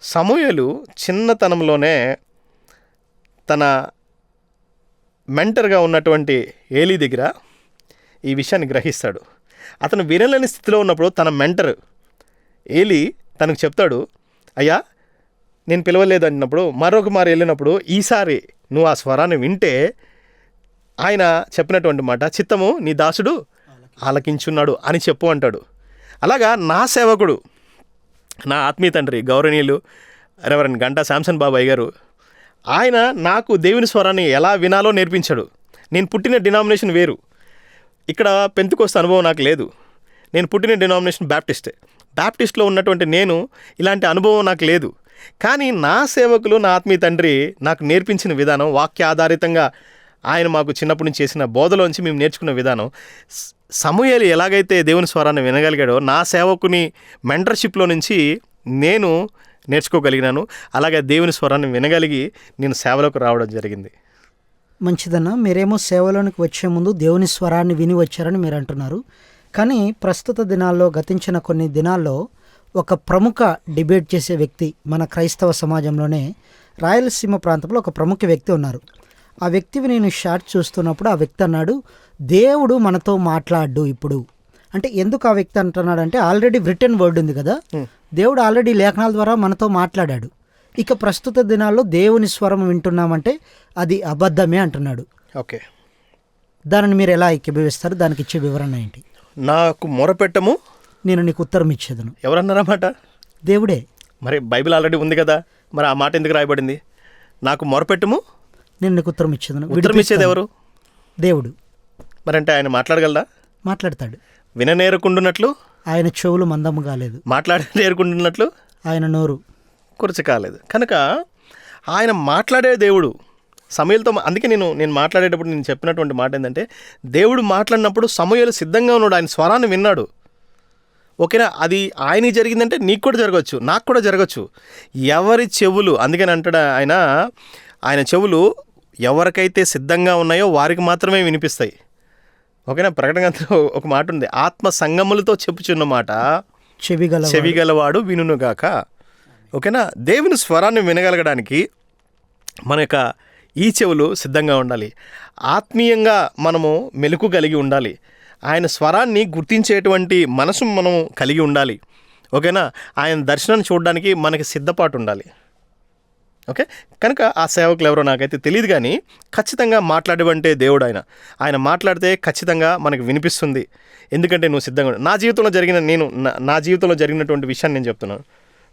సమూయేలు చిన్నతనంలోనే తన మెంటర్గా ఉన్నటువంటి ఏలీ దగ్గర ఈ విషయాన్ని గ్రహిస్తాడు. అతను వినలేని స్థితిలో ఉన్నప్పుడు తన మెంటర్ ఏలీ తనకు చెప్తాడు, అయ్యా నేను పిలవలేదు అన్నప్పుడు మరొక మారు వెళ్ళినప్పుడు ఈసారి నువ్వు ఆ స్వరాన్ని వింటే ఆయన చెప్పినటువంటి మాట, చిత్తము నీ దాసుడు ఆలకించున్నాడు అని చెప్పు అంటాడు. అలాగా నా సేవకుడు, నా ఆత్మీయ తండ్రి గౌరవనీయులు రెవరెండ్ గంటా శాంసన్ బాబాయ్ గారు, ఆయన నాకు దేవుని స్వరాన్ని ఎలా వినాలో నేర్పించాడు. నేను పుట్టిన డినామినేషన్ వేరు, ఇక్కడ పెంతెకోస్తు అనుభవం నాకు లేదు. నేను పుట్టిన డినామినేషన్ బ్యాప్టిస్ట్లో ఉన్నటువంటి నేను ఇలాంటి అనుభవం నాకు లేదు. కానీ నా సేవకులు, నా ఆత్మీయ తండ్రి నాకు నేర్పించిన విధానం, వాక్య ఆధారితంగా ఆయన మాకు చిన్నప్పటి నుంచి చేసిన బోధలోంచి మేము నేర్చుకున్న విధానం, సమూయేలు ఎలాగైతే దేవుని స్వరాన్ని వినగలిగాడో నా సేవకుని మెంటర్షిప్లో నుంచి నేను నేర్చుకోగలిగినాను. అలాగే దేవుని స్వరాన్ని వినగలిగి నేను సేవలోకి రావడం జరిగింది. మంచిదన్న, మీరేమో సేవలోనికి వచ్చే ముందు దేవుని స్వరాన్ని విని వచ్చారని మీరు అంటున్నారు. కానీ ప్రస్తుత దినాల్లో, గతించిన కొన్ని దినాల్లో ఒక ప్రముఖ డిబేట్ చేసే వ్యక్తి మన క్రైస్తవ సమాజంలోనే రాయలసీమ ప్రాంతంలో ఒక ప్రముఖ వ్యక్తి ఉన్నారు. ఆ వ్యక్తివి నేను షార్ట్ చూస్తున్నప్పుడు ఆ వ్యక్తి అన్నాడు, దేవుడు మనతో మాట్లాడు ఇప్పుడు. అంటే ఎందుకు ఆ వ్యక్తి అంటున్నాడంటే, ఆల్రెడీ రిటర్న్ వర్డ్ ఉంది కదా, దేవుడు ఆల్రెడీ లేఖనాల ద్వారా మనతో మాట్లాడాడు. ఇక ప్రస్తుత దినాల్లో దేవుని స్వరం వింటున్నామంటే అది అబద్ధమే అంటున్నాడు. ఓకే, దానిని మీరు ఎలా ఏకీభవిస్తారు? దానికి ఇచ్చే వివరణ ఏంటి? నాకు మొరపెట్టము నేను నీకు ఉత్తరం ఇచ్చేదను. ఎవరన్నారన్నమాట? దేవుడే. మరి బైబిల్ ఆల్రెడీ ఉంది కదా, మరి ఆ మాట ఎందుకు రాయబడింది? నాకు మొరపెట్టము నేను నీకు ఉత్తరం ఇచ్చేదను. ఉత్తరం ఇచ్చేది ఎవరు? దేవుడు. మరి అంటే ఆయన మాట్లాడగలడా? మాట్లాడతాడు. విననేరుకుంటున్నట్లు ఆయన చెవులు మందము కాలేదు, మాట్లాడనేరుకుంటున్నట్లు ఆయన నోరు కురచ కాలేదు. కనుక ఆయన మాట్లాడే దేవుడు. సమూయేలుతో అందుకే నేను మాట్లాడేటప్పుడు నేను చెప్పినటువంటి మాట ఏంటంటే, దేవుడు మాట్లాడినప్పుడు సమూయేలు సిద్ధంగా ఉన్నాడు, ఆయన స్వరాన్ని విన్నాడు. ఓకేనా? అది ఆయనకి జరిగిందంటే నీకు కూడా జరగచ్చు, నాకు కూడా జరగచ్చు. ఎవరి చెవులు, అందుకని అంటాడు ఆయన చెవులు ఎవరికైతే సిద్ధంగా ఉన్నాయో వారికి మాత్రమే వినిపిస్తాయి. ఓకేనా? ప్రకటన ఒక మాట ఉంది, ఆత్మ సంగములతో చెప్పుచున్న మాట చెవిగలవాడు వినుగాక. ఓకేనా? దేవుని స్వరాన్ని వినగలగడానికి మన యొక్క ఈ చెవులు సిద్ధంగా ఉండాలి. ఆత్మీయంగా మనము మెలకు కలిగి ఉండాలి. ఆయన స్వరాన్ని గుర్తించేటువంటి మనసు మనం కలిగి ఉండాలి. ఓకేనా. ఆయన దర్శనాన్ని చూడడానికి మనకి సిద్ధపాటు ఉండాలి. ఓకే, కనుక ఆ సేవకులు ఎవరో నాకైతే తెలియదు, కానీ ఖచ్చితంగా మాట్లాడేవంటే దేవుడు. ఆయన మాట్లాడితే ఖచ్చితంగా మనకు వినిపిస్తుంది. ఎందుకంటే నువ్వు సిద్ధంగా నా జీవితంలో నా జీవితంలో జరిగినటువంటి విషయాన్ని నేను చెప్తున్నాను.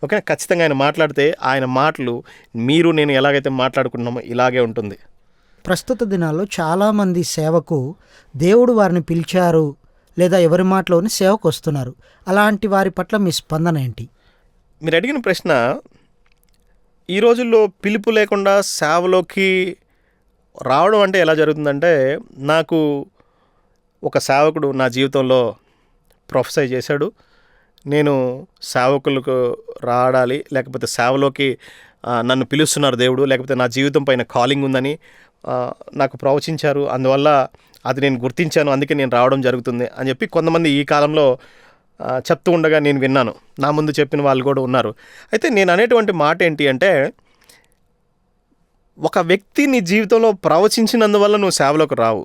ఓకే, ఖచ్చితంగా ఆయన మాట్లాడితే ఆయన మాటలు మీరు నేను ఎలాగైతే మాట్లాడుకుంటున్నామో ఇలాగే ఉంటుంది. ప్రస్తుత దినాల్లో చాలామంది సేవకు దేవుడు వారిని పిలిచారు లేదా ఎవరి మాటలోని సేవకు వస్తున్నారు. అలాంటి వారి పట్ల మీ స్పందన ఏంటి? మీరు అడిగిన ప్రశ్న, ఈ రోజుల్లో పిలుపు లేకుండా సేవలోకి రావడం అంటే ఎలా జరుగుతుందంటే, నాకు ఒక సేవకుడు నా జీవితంలో ప్రొఫెసై చేశాడు. నేను సేవకులకు రాడాలి, లేకపోతే సేవలోకి నన్ను పిలుస్తున్నారు దేవుడు, లేకపోతే నా జీవితం పైన కాలింగ్ ఉందని నాకు ప్రవచించారు. అందువల్ల అది నేను గుర్తించాను, అందుకే నేను రావడం జరుగుతుంది అని చెప్పి కొంతమంది ఈ కాలంలో చెప్తూ ఉండగా నేను విన్నాను. నా ముందు చెప్పిన వాళ్ళు కూడా ఉన్నారు. అయితే నేను అనేటువంటి మాట ఏంటి అంటే, ఒక వ్యక్తి నీ జీవితంలో ప్రవచించినందువల్ల నువ్వు సేవలోకి రావు.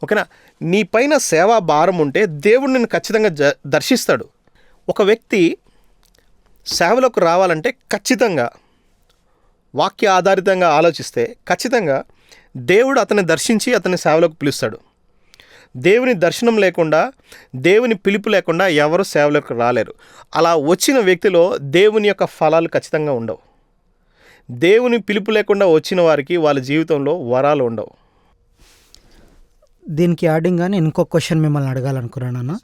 ఓకేనా. నీ పైన సేవా భారం ఉంటే దేవుడు నిన్ను ఖచ్చితంగా దర్శిస్తాడు. ఒక వ్యక్తి సేవలోకి రావాలంటే ఖచ్చితంగా వాక్య ఆధారితంగా ఆలోచిస్తే ఖచ్చితంగా దేవుడు అతన్ని దర్శించి అతన్ని సేవలోకి పిలుస్తాడు. దేవుని దర్శనం లేకుండా, దేవుని పిలుపు లేకుండా ఎవరు సేవలోకి రాలేరు. అలా వచ్చిన వ్యక్తిలో దేవుని యొక్క ఫలాలు ఖచ్చితంగా ఉండవు. దేవుని పిలుపు లేకుండా వచ్చిన వారికి వాళ్ళ జీవితంలో వరాలు ఉండవు. దీనికి యాడింగ్గా నేను ఇంకో క్వశ్చన్ మిమ్మల్ని అడగాలనుకున్నాను.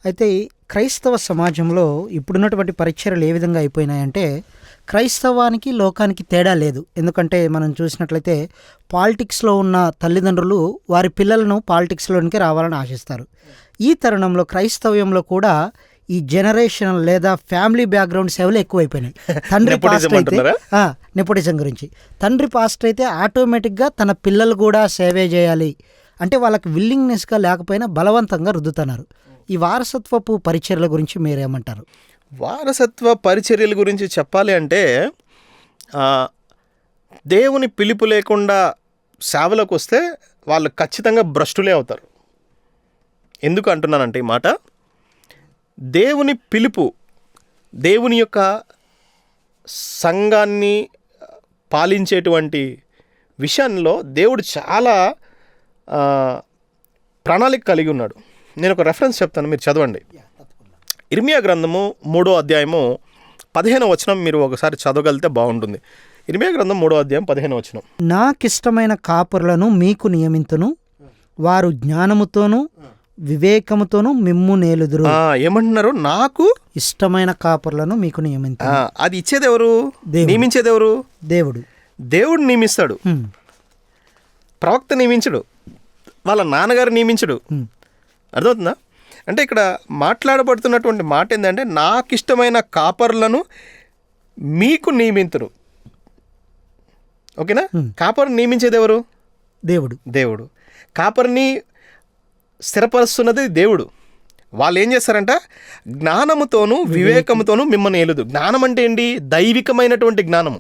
అయితే క్రైస్తవ సమాజంలో ఇప్పుడున్నటువంటి పరిచర్యలు ఏ విధంగా అయిపోయినాయంటే, క్రైస్తవానికి లోకానికి తేడా లేదు. ఎందుకంటే మనం చూసినట్లయితే పాలిటిక్స్లో ఉన్న తల్లిదండ్రులు వారి పిల్లలను పాలిటిక్స్లోనికి రావాలని ఆశిస్తారు. ఈ తరుణంలో క్రైస్తవ్యంలో కూడా ఈ జనరేషన్ లేదా ఫ్యామిలీ బ్యాక్గ్రౌండ్ సేవలు ఎక్కువైపోయినాయి. తండ్రి పాస్టర్ అయితే నెపోటిజం గురించి, తండ్రి పాస్టర్ అయితే ఆటోమేటిక్గా తన పిల్లలు కూడా సేవే చేయాలి అంటే వాళ్ళకి విల్లింగ్నెస్గా లేకపోయినా బలవంతంగా రుద్దుతున్నారు. ఈ వారసత్వపు పరిచర్యల గురించి మీరేమంటారు? వారసత్వ పరిచర్యల గురించి చెప్పాలి అంటే, దేవుని పిలుపు లేకుండా సేవలోకి వస్తే వాళ్ళు ఖచ్చితంగా భ్రష్టులే అవుతారు. ఎందుకు అంటున్నానంటే ఈ మాట, దేవుని పిలుపు, దేవుని యొక్క సంఘాన్ని పాలించేటువంటి విషయంలో దేవుడు చాలా ప్రణాళిక కలిగి ఉన్నాడు. నేను ఒక రెఫరెన్స్ చెప్తాను, మీరు చదవండి. ఇర్మియా గ్రంథము 3వ అధ్యాయము 15వ వచనం మీరు ఒకసారి చదవగలిగితే బాగుంటుంది. ఇర్మియా గ్రంథం 3వ అధ్యాయం 15వ వచనం. నాకిష్టమైన కాపురులను మీకు నియమింతును, వారు జ్ఞానముతోనూ వివేకముతోనూ మిమ్ము నేలుదురు. ఏమంటున్నారు? నాకు ఇష్టమైన కాపురులను మీకు నియమింతును. అది ఇచ్చేది ఎవరు? నియమించేది ఎవరు? దేవుడు. దేవుడు నియమిస్తాడు. ప్రవక్త నియమించడు, వాళ్ళ నాన్నగారు నియమించడు. అర్థమవుతుందా? అంటే ఇక్కడ మాట్లాడబడుతున్నటువంటి మాట ఏంటంటే, నాకు ఇష్టమైన కాపరులను మీకు నియమింతురు. ఓకేనా. కాపరు నియమించేది ఎవరు? దేవుడు. దేవుడు. కాపరిని స్థిరపరుస్తున్నది దేవుడు. వాళ్ళు ఏం చేస్తారంట? జ్ఞానముతోనూ వివేకముతోనూ మిమ్మల్ని ఏలుదు. జ్ఞానం అంటే ఏంటి? దైవికమైనటువంటి జ్ఞానము.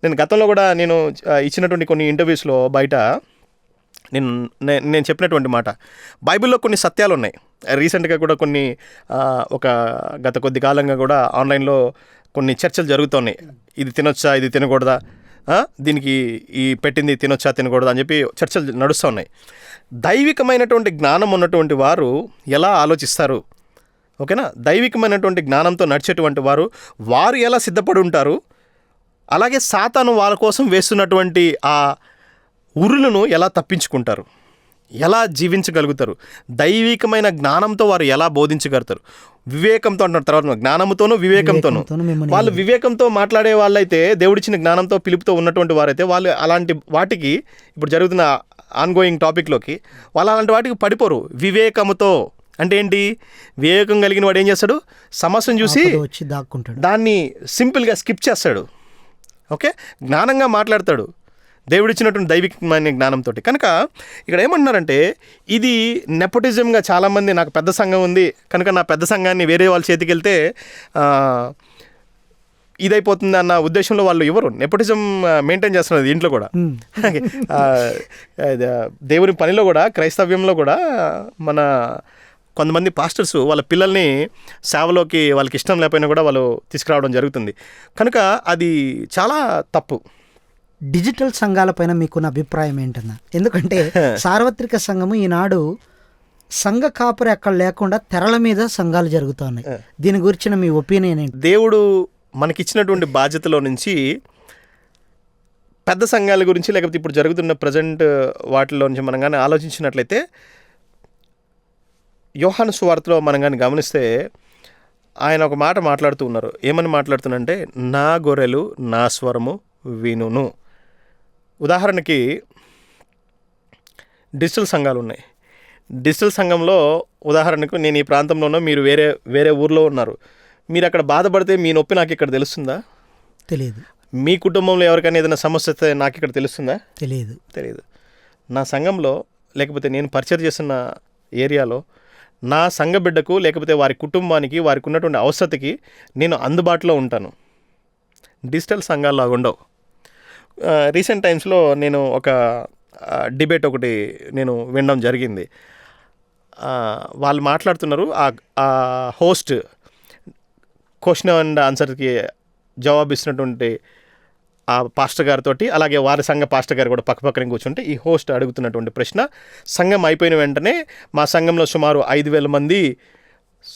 నేను గతంలో కూడా నేను ఇచ్చినటువంటి కొన్ని ఇంటర్వ్యూస్లో బయట నేను చెప్పినటువంటి మాట, బైబిల్లో కొన్ని సత్యాలు ఉన్నాయి. రీసెంట్గా కూడా కొన్ని గత కొద్ది కాలంగా కూడా ఆన్లైన్లో కొన్ని చర్చలు జరుగుతున్నాయి. ఇది తినొచ్చా, ఇది తినకూడదా, దీనికి ఈ పెట్టింది తినొచ్చా తినకూడదా అని చెప్పి చర్చలు నడుస్తూ ఉన్నాయి. దైవికమైనటువంటి జ్ఞానం ఉన్నటువంటి వారు ఎలా ఆలోచిస్తారు? ఓకేనా. దైవికమైనటువంటి జ్ఞానంతో నడిచేటువంటి వారు ఎలా సిద్ధపడి ఉంటారు, అలాగే సాతాను వాళ్ళ కోసం వేస్తున్నటువంటి ఆ ఉరులను ఎలా తప్పించుకుంటారు, ఎలా జీవించగలుగుతారు, దైవికమైన జ్ఞానంతో వారు ఎలా బోధించగలుగుతారు. వివేకంతో అంటారు తర్వాత, జ్ఞానంతోనూ వివేకంతోనూ. వాళ్ళు వివేకంతో మాట్లాడే వాళ్ళైతే, దేవుడిచ్చిన జ్ఞానంతో పిలుపుతో ఉన్నటువంటి వారైతే వాళ్ళు అలాంటి వాటికి, ఇప్పుడు జరుగుతున్న ఆన్గోయింగ్ టాపిక్లోకి వాళ్ళు అలాంటి వాటికి పడిపోరు. వివేకముతో అంటే ఏంటి? వివేకం కలిగిన వాడు ఏం చేస్తాడు? సమస్యను చూసి దాన్ని సింపుల్గా స్కిప్ చేస్తాడు. ఓకే, జ్ఞానంగా మాట్లాడతాడు దేవుడిచ్చినటువంటి దైవికమైన జ్ఞానంతో. కనుక ఇక్కడ ఏమంటున్నారంటే, ఇది నెపోటిజంగా చాలామంది, నాకు పెద్ద సంఘం ఉంది కనుక నా పెద్ద సంఘాన్ని వేరే వాళ్ళ చేతికి వెళ్తే ఇదైపోతుంది అన్న ఉద్దేశంలో వాళ్ళు ఎవరు నెపోటిజం మెయింటైన్ చేస్తున్నది ఇంట్లో కూడా. దేవుని పనిలో కూడా, క్రైస్తవ్యంలో కూడా మన కొంతమంది పాస్టర్స్ వాళ్ళ పిల్లల్ని సేవలోకి వాళ్ళకి ఇష్టం లేకపోయినా కూడా వాళ్ళు తీసుకురావడం జరుగుతుంది. కనుక అది చాలా తప్పు. డిజిటల్ సంఘాలపైన మీకున్న అభిప్రాయం ఏంటన్నా? ఎందుకంటే సార్వత్రిక సంఘము ఈనాడు సంఘ కాపురి అక్కడ లేకుండా తెరల మీద సంఘాలు జరుగుతున్నాయి. దీని గురించిన మీ ఒపీనియన్ ఏంటి? దేవుడు మనకిచ్చినటువంటి బాధ్యతలో నుంచి పెద్ద సంఘాల గురించి లేకపోతే ఇప్పుడు జరుగుతున్న ప్రజెంట్ వాటిలో నుంచి మనం కానీ ఆలోచించినట్లయితే యోహాను సువార్తలో మనం కానీ గమనిస్తే ఆయన ఒక మాట మాట్లాడుతూ ఉన్నారు. ఏమని మాట్లాడుతున్నారంటే, నా గొర్రెలు నా స్వరము వినును. ఉదాహరణకి డిజిటల్ సంఘాలు ఉన్నాయి. డిజిటల్ సంఘంలో ఉదాహరణకు నేను ఈ ప్రాంతంలోనో మీరు వేరే ఊర్లో ఉన్నారు. మీరు అక్కడ బాధపడితే మీ నొప్పి నాకు ఇక్కడ తెలుస్తుందా? తెలియదు. మీ కుటుంబంలో ఎవరికైనా ఏదైనా సమస్య వస్తే నాకు ఇక్కడ తెలుస్తుందా? తెలియదు. నా సంఘంలో లేకపోతే నేను పరిచయం చేస్తున్న ఏరియాలో నా సంఘ బిడ్డకు లేకపోతే వారి కుటుంబానికి వారికి ఉన్నటువంటి అవసరతకి నేను అందుబాటులో ఉంటాను. డిజిటల్ సంఘాల్లాగా ఉండవు. రీసెంట్ టైమ్స్లో నేను ఒక డిబేట్ ఒకటి నేను వినడం జరిగింది. వాళ్ళు మాట్లాడుతున్నారు, ఆ హోస్ట్ క్వశ్చన్ అండ్ ఆన్సర్కి జవాబిస్తున్నటువంటి ఆ పాస్టర్ గారితో, అలాగే వారి సంఘ పాస్టర్ గారు కూడా పక్కపక్కన కూర్చుంటే ఈ హోస్ట్ అడుగుతున్నటువంటి ప్రశ్న, సంఘం అయిపోయిన వెంటనే మా సంఘంలో సుమారు 5,000 మంది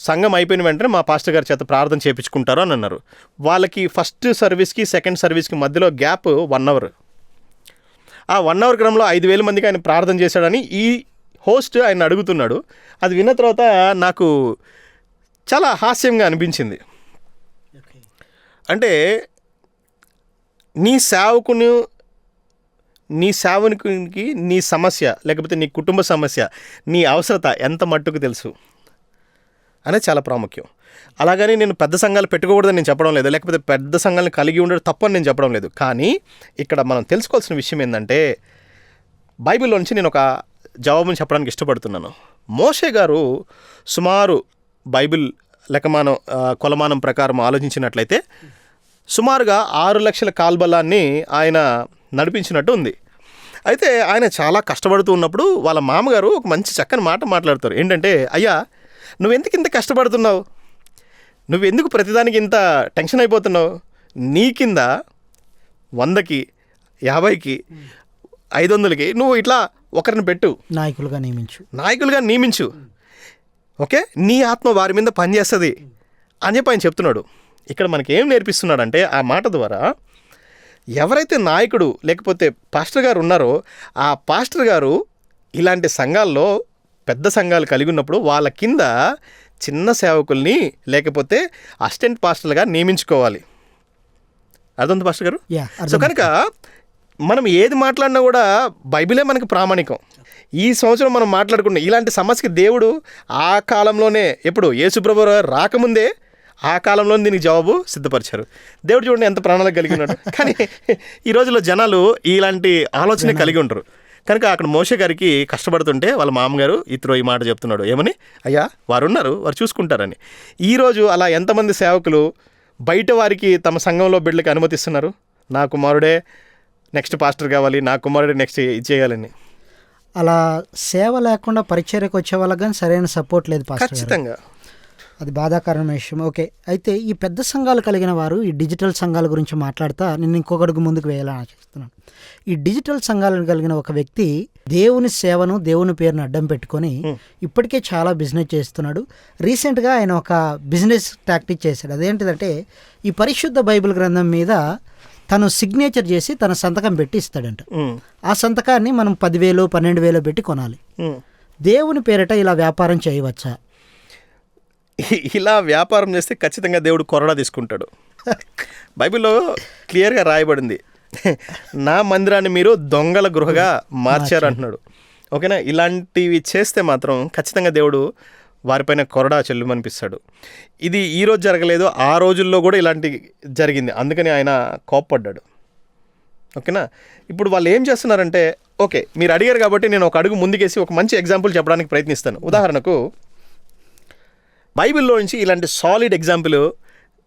సంఘం అయిపోయిన వెంటనే మా పాస్టర్ గారి చేత ప్రార్థన చేయించుకుంటారు అని అన్నారు. వాళ్ళకి ఫస్ట్ సర్వీస్కి సెకండ్ సర్వీస్కి మధ్యలో గ్యాప్ 1 అవర్. ఆ 1 అవర్ క్రమంలో 5,000 మందికి ఆయన ప్రార్థన చేశాడని ఈ హోస్ట్ ఆయన అడుగుతున్నాడు. అది విన్న తర్వాత నాకు చాలా హాస్యంగా అనిపించింది. అంటే నీ సేవకునికి నీ సమస్య లేకపోతే నీ కుటుంబ సమస్య, నీ అవసరత ఎంత మట్టుకు తెలుసు అనేది చాలా ప్రాముఖ్యం. అలాగని నేను పెద్ద సంఘాలు పెట్టుకోకూడదని నేను చెప్పడం లేదు, లేకపోతే పెద్ద సంఘాలను కలిగి ఉండడం తప్పని నేను చెప్పడం లేదు. కానీ ఇక్కడ మనం తెలుసుకోవాల్సిన విషయం ఏంటంటే, బైబిల్లో నుంచి నేను ఒక జవాబుని చెప్పడానికి ఇష్టపడుతున్నాను. మోషే గారు సుమారు బైబిల్ కొలమానం ప్రకారం ఆలోచించినట్లయితే సుమారుగా 6 లక్షల కాల్బలాన్ని ఆయన నడిపించినట్టు ఉంది. అయితే ఆయన చాలా కష్టపడుతూ ఉన్నప్పుడు వాళ్ళ మామగారు ఒక మంచి చక్కని మాట మాట్లాడతారు. ఏంటంటే, అయ్యా నువ్వెందుకు ఇంత కష్టపడుతున్నావు, నువ్వెందుకు ప్రతిదానికి ఇంత టెన్షన్ అయిపోతున్నావు, నీ కింద 100కి 50కి 500కి నువ్వు ఇట్లా ఒకరిని పెట్టు, నాయకులుగా నియమించు, ఓకే, నీ ఆత్మ వారి మీద పనిచేస్తుంది అని చెప్పి ఆయన చెప్తున్నాడు. ఇక్కడ మనకి ఏం నేర్పిస్తున్నాడంటే ఆ మాట ద్వారా, ఎవరైతే నాయకుడు లేకపోతే పాస్టర్ గారు ఉన్నారో ఆ పాస్టర్ గారు ఇలాంటి సంఘాల్లో పెద్ద సంఘాలు కలిగి ఉన్నప్పుడు వాళ్ళ కింద చిన్న సేవకుల్ని లేకపోతే అసిస్టెంట్ పాస్టర్లుగా నియమించుకోవాలి. అర్థం పాస్టర్ గారు? సో కనుక మనం ఏది మాట్లాడినా కూడా బైబిలే మనకి ప్రామాణికం. ఈ సంవత్సరం మనం మాట్లాడుకున్న ఇలాంటి సమస్యకి దేవుడు ఆ కాలంలోనే, ఎప్పుడు యేసుప్రభు రాకముందే ఆ కాలంలో దీనికి జవాబు సిద్ధపరిచారు. దేవుడు చూడండి ఎంత ప్రణాళిక కలిగి ఉన్నాడు. కానీ ఈ రోజుల్లో జనాలు ఇలాంటి ఆలోచన కలిగి ఉంటారు. కనుక అక్కడ మోషే గారికి కష్టపడుతుంటే వాళ్ళ మామగారు ఈ మాట చెప్తున్నాడు. ఏమని? అయ్యా వారు ఉన్నారు, వారు చూసుకుంటారని. ఈరోజు అలా ఎంతమంది సేవకులు బయట వారికి తమ సంఘంలో బిడ్డలకి అనుమతిస్తున్నారు, నా కుమారుడే నెక్స్ట్ పాస్టర్ కావాలి, నా కుమారుడే నెక్స్ట్ ఇది చేయాలని. అలా సేవ లేకుండా పరిచర్యకు వచ్చే వాళ్ళకి కానీ సరైన సపోర్ట్ లేదు పాస్టర్. ఖచ్చితంగా అది బాధాకరమైన విషయం. ఓకే, అయితే ఈ పెద్ద సంఘాలు కలిగిన వారు ఈ డిజిటల్ సంఘాల గురించి మాట్లాడుతా నేను ఇంకొక అడుగు ముందుకు వేయాలని ఆశిస్తున్నాను. ఈ డిజిటల్ సంఘాలను కలిగిన ఒక వ్యక్తి దేవుని సేవను, దేవుని పేరును అడ్డం పెట్టుకొని ఇప్పటికే చాలా బిజినెస్ చేస్తున్నాడు. రీసెంట్గా ఆయన ఒక బిజినెస్ టాక్టిక్ చేశాడు. అదేంటిదంటే, ఈ పరిశుద్ధ బైబిల్ గ్రంథం మీద తను సిగ్నేచర్ చేసి తన సంతకం పెట్టి ఇస్తాడంట. ఆ సంతకాన్ని మనం 10,000 12,000 పెట్టి కొనాలి. దేవుని పేరిట ఇలా వ్యాపారం చేయవచ్చా? ఇలా వ్యాపారం చేస్తే ఖచ్చితంగా దేవుడు కొరడా తీసుకుంటాడు. బైబిల్లో క్లియర్గా రాయబడింది, నా మందిరాన్ని మీరు దొంగల గృహగా మార్చారు అంటున్నాడు. ఓకేనా? ఇలాంటివి చేస్తే మాత్రం ఖచ్చితంగా దేవుడు వారిపైన కొరడా చెల్లుమనిపిస్తాడు. ఇది ఈరోజు జరగలేదు, ఆ రోజుల్లో కూడా ఇలాంటి జరిగింది, అందుకని ఆయన కోప్పడ్డాడు. ఓకేనా? ఇప్పుడు వాళ్ళు ఏం చేస్తున్నారంటే, ఓకే మీరు అడిగారు కాబట్టి నేను ఒక అడుగు ముందుకేసి ఒక మంచి ఎగ్జాంపుల్ చెప్పడానికి ప్రయత్నిస్తాను. ఉదాహరణకు బైబిల్లో నుంచి ఇలాంటి సాలిడ్ ఎగ్జాంపుల్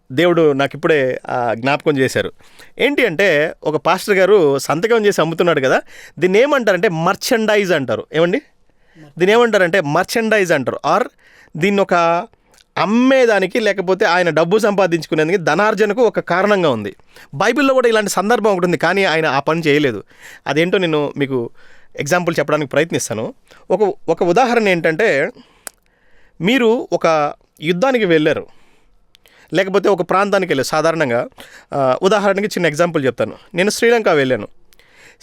దేవుడు నాకు ఇప్పుడే జ్ఞాపకం చేశారు. ఏంటి అంటే, ఒక పాస్టర్ గారు సంతకం చేసి అమ్ముతున్నాడు కదా, దీన్ని ఏమంటారంటే మర్చెండైజ్ అంటారు. ఏమండి? దీన్ని ఏమంటారంటే మర్చెండైజ్ అంటారు, ఆర్ దీన్ని ఒక అమ్మేదానికి లేకపోతే ఆయన డబ్బు సంపాదించుకునేందుకు ధనార్జనకు ఒక కారణంగా ఉంది. బైబిల్లో కూడా ఇలాంటి సందర్భం ఒకటి ఉంది, కానీ ఆయన ఆ పని చేయలేదు. అదేంటో నేను మీకు ఎగ్జాంపుల్ చెప్పడానికి ప్రయత్నిస్తాను. ఒక ఉదాహరణ ఏంటంటే, మీరు ఒక యుద్ధానికి వెళ్ళారు, లేకపోతే ఒక ప్రాంతానికి వెళ్ళారు. సాధారణంగా ఉదాహరణకి చిన్న ఎగ్జాంపుల్ చెప్తాను. నేను శ్రీలంక వెళ్ళాను.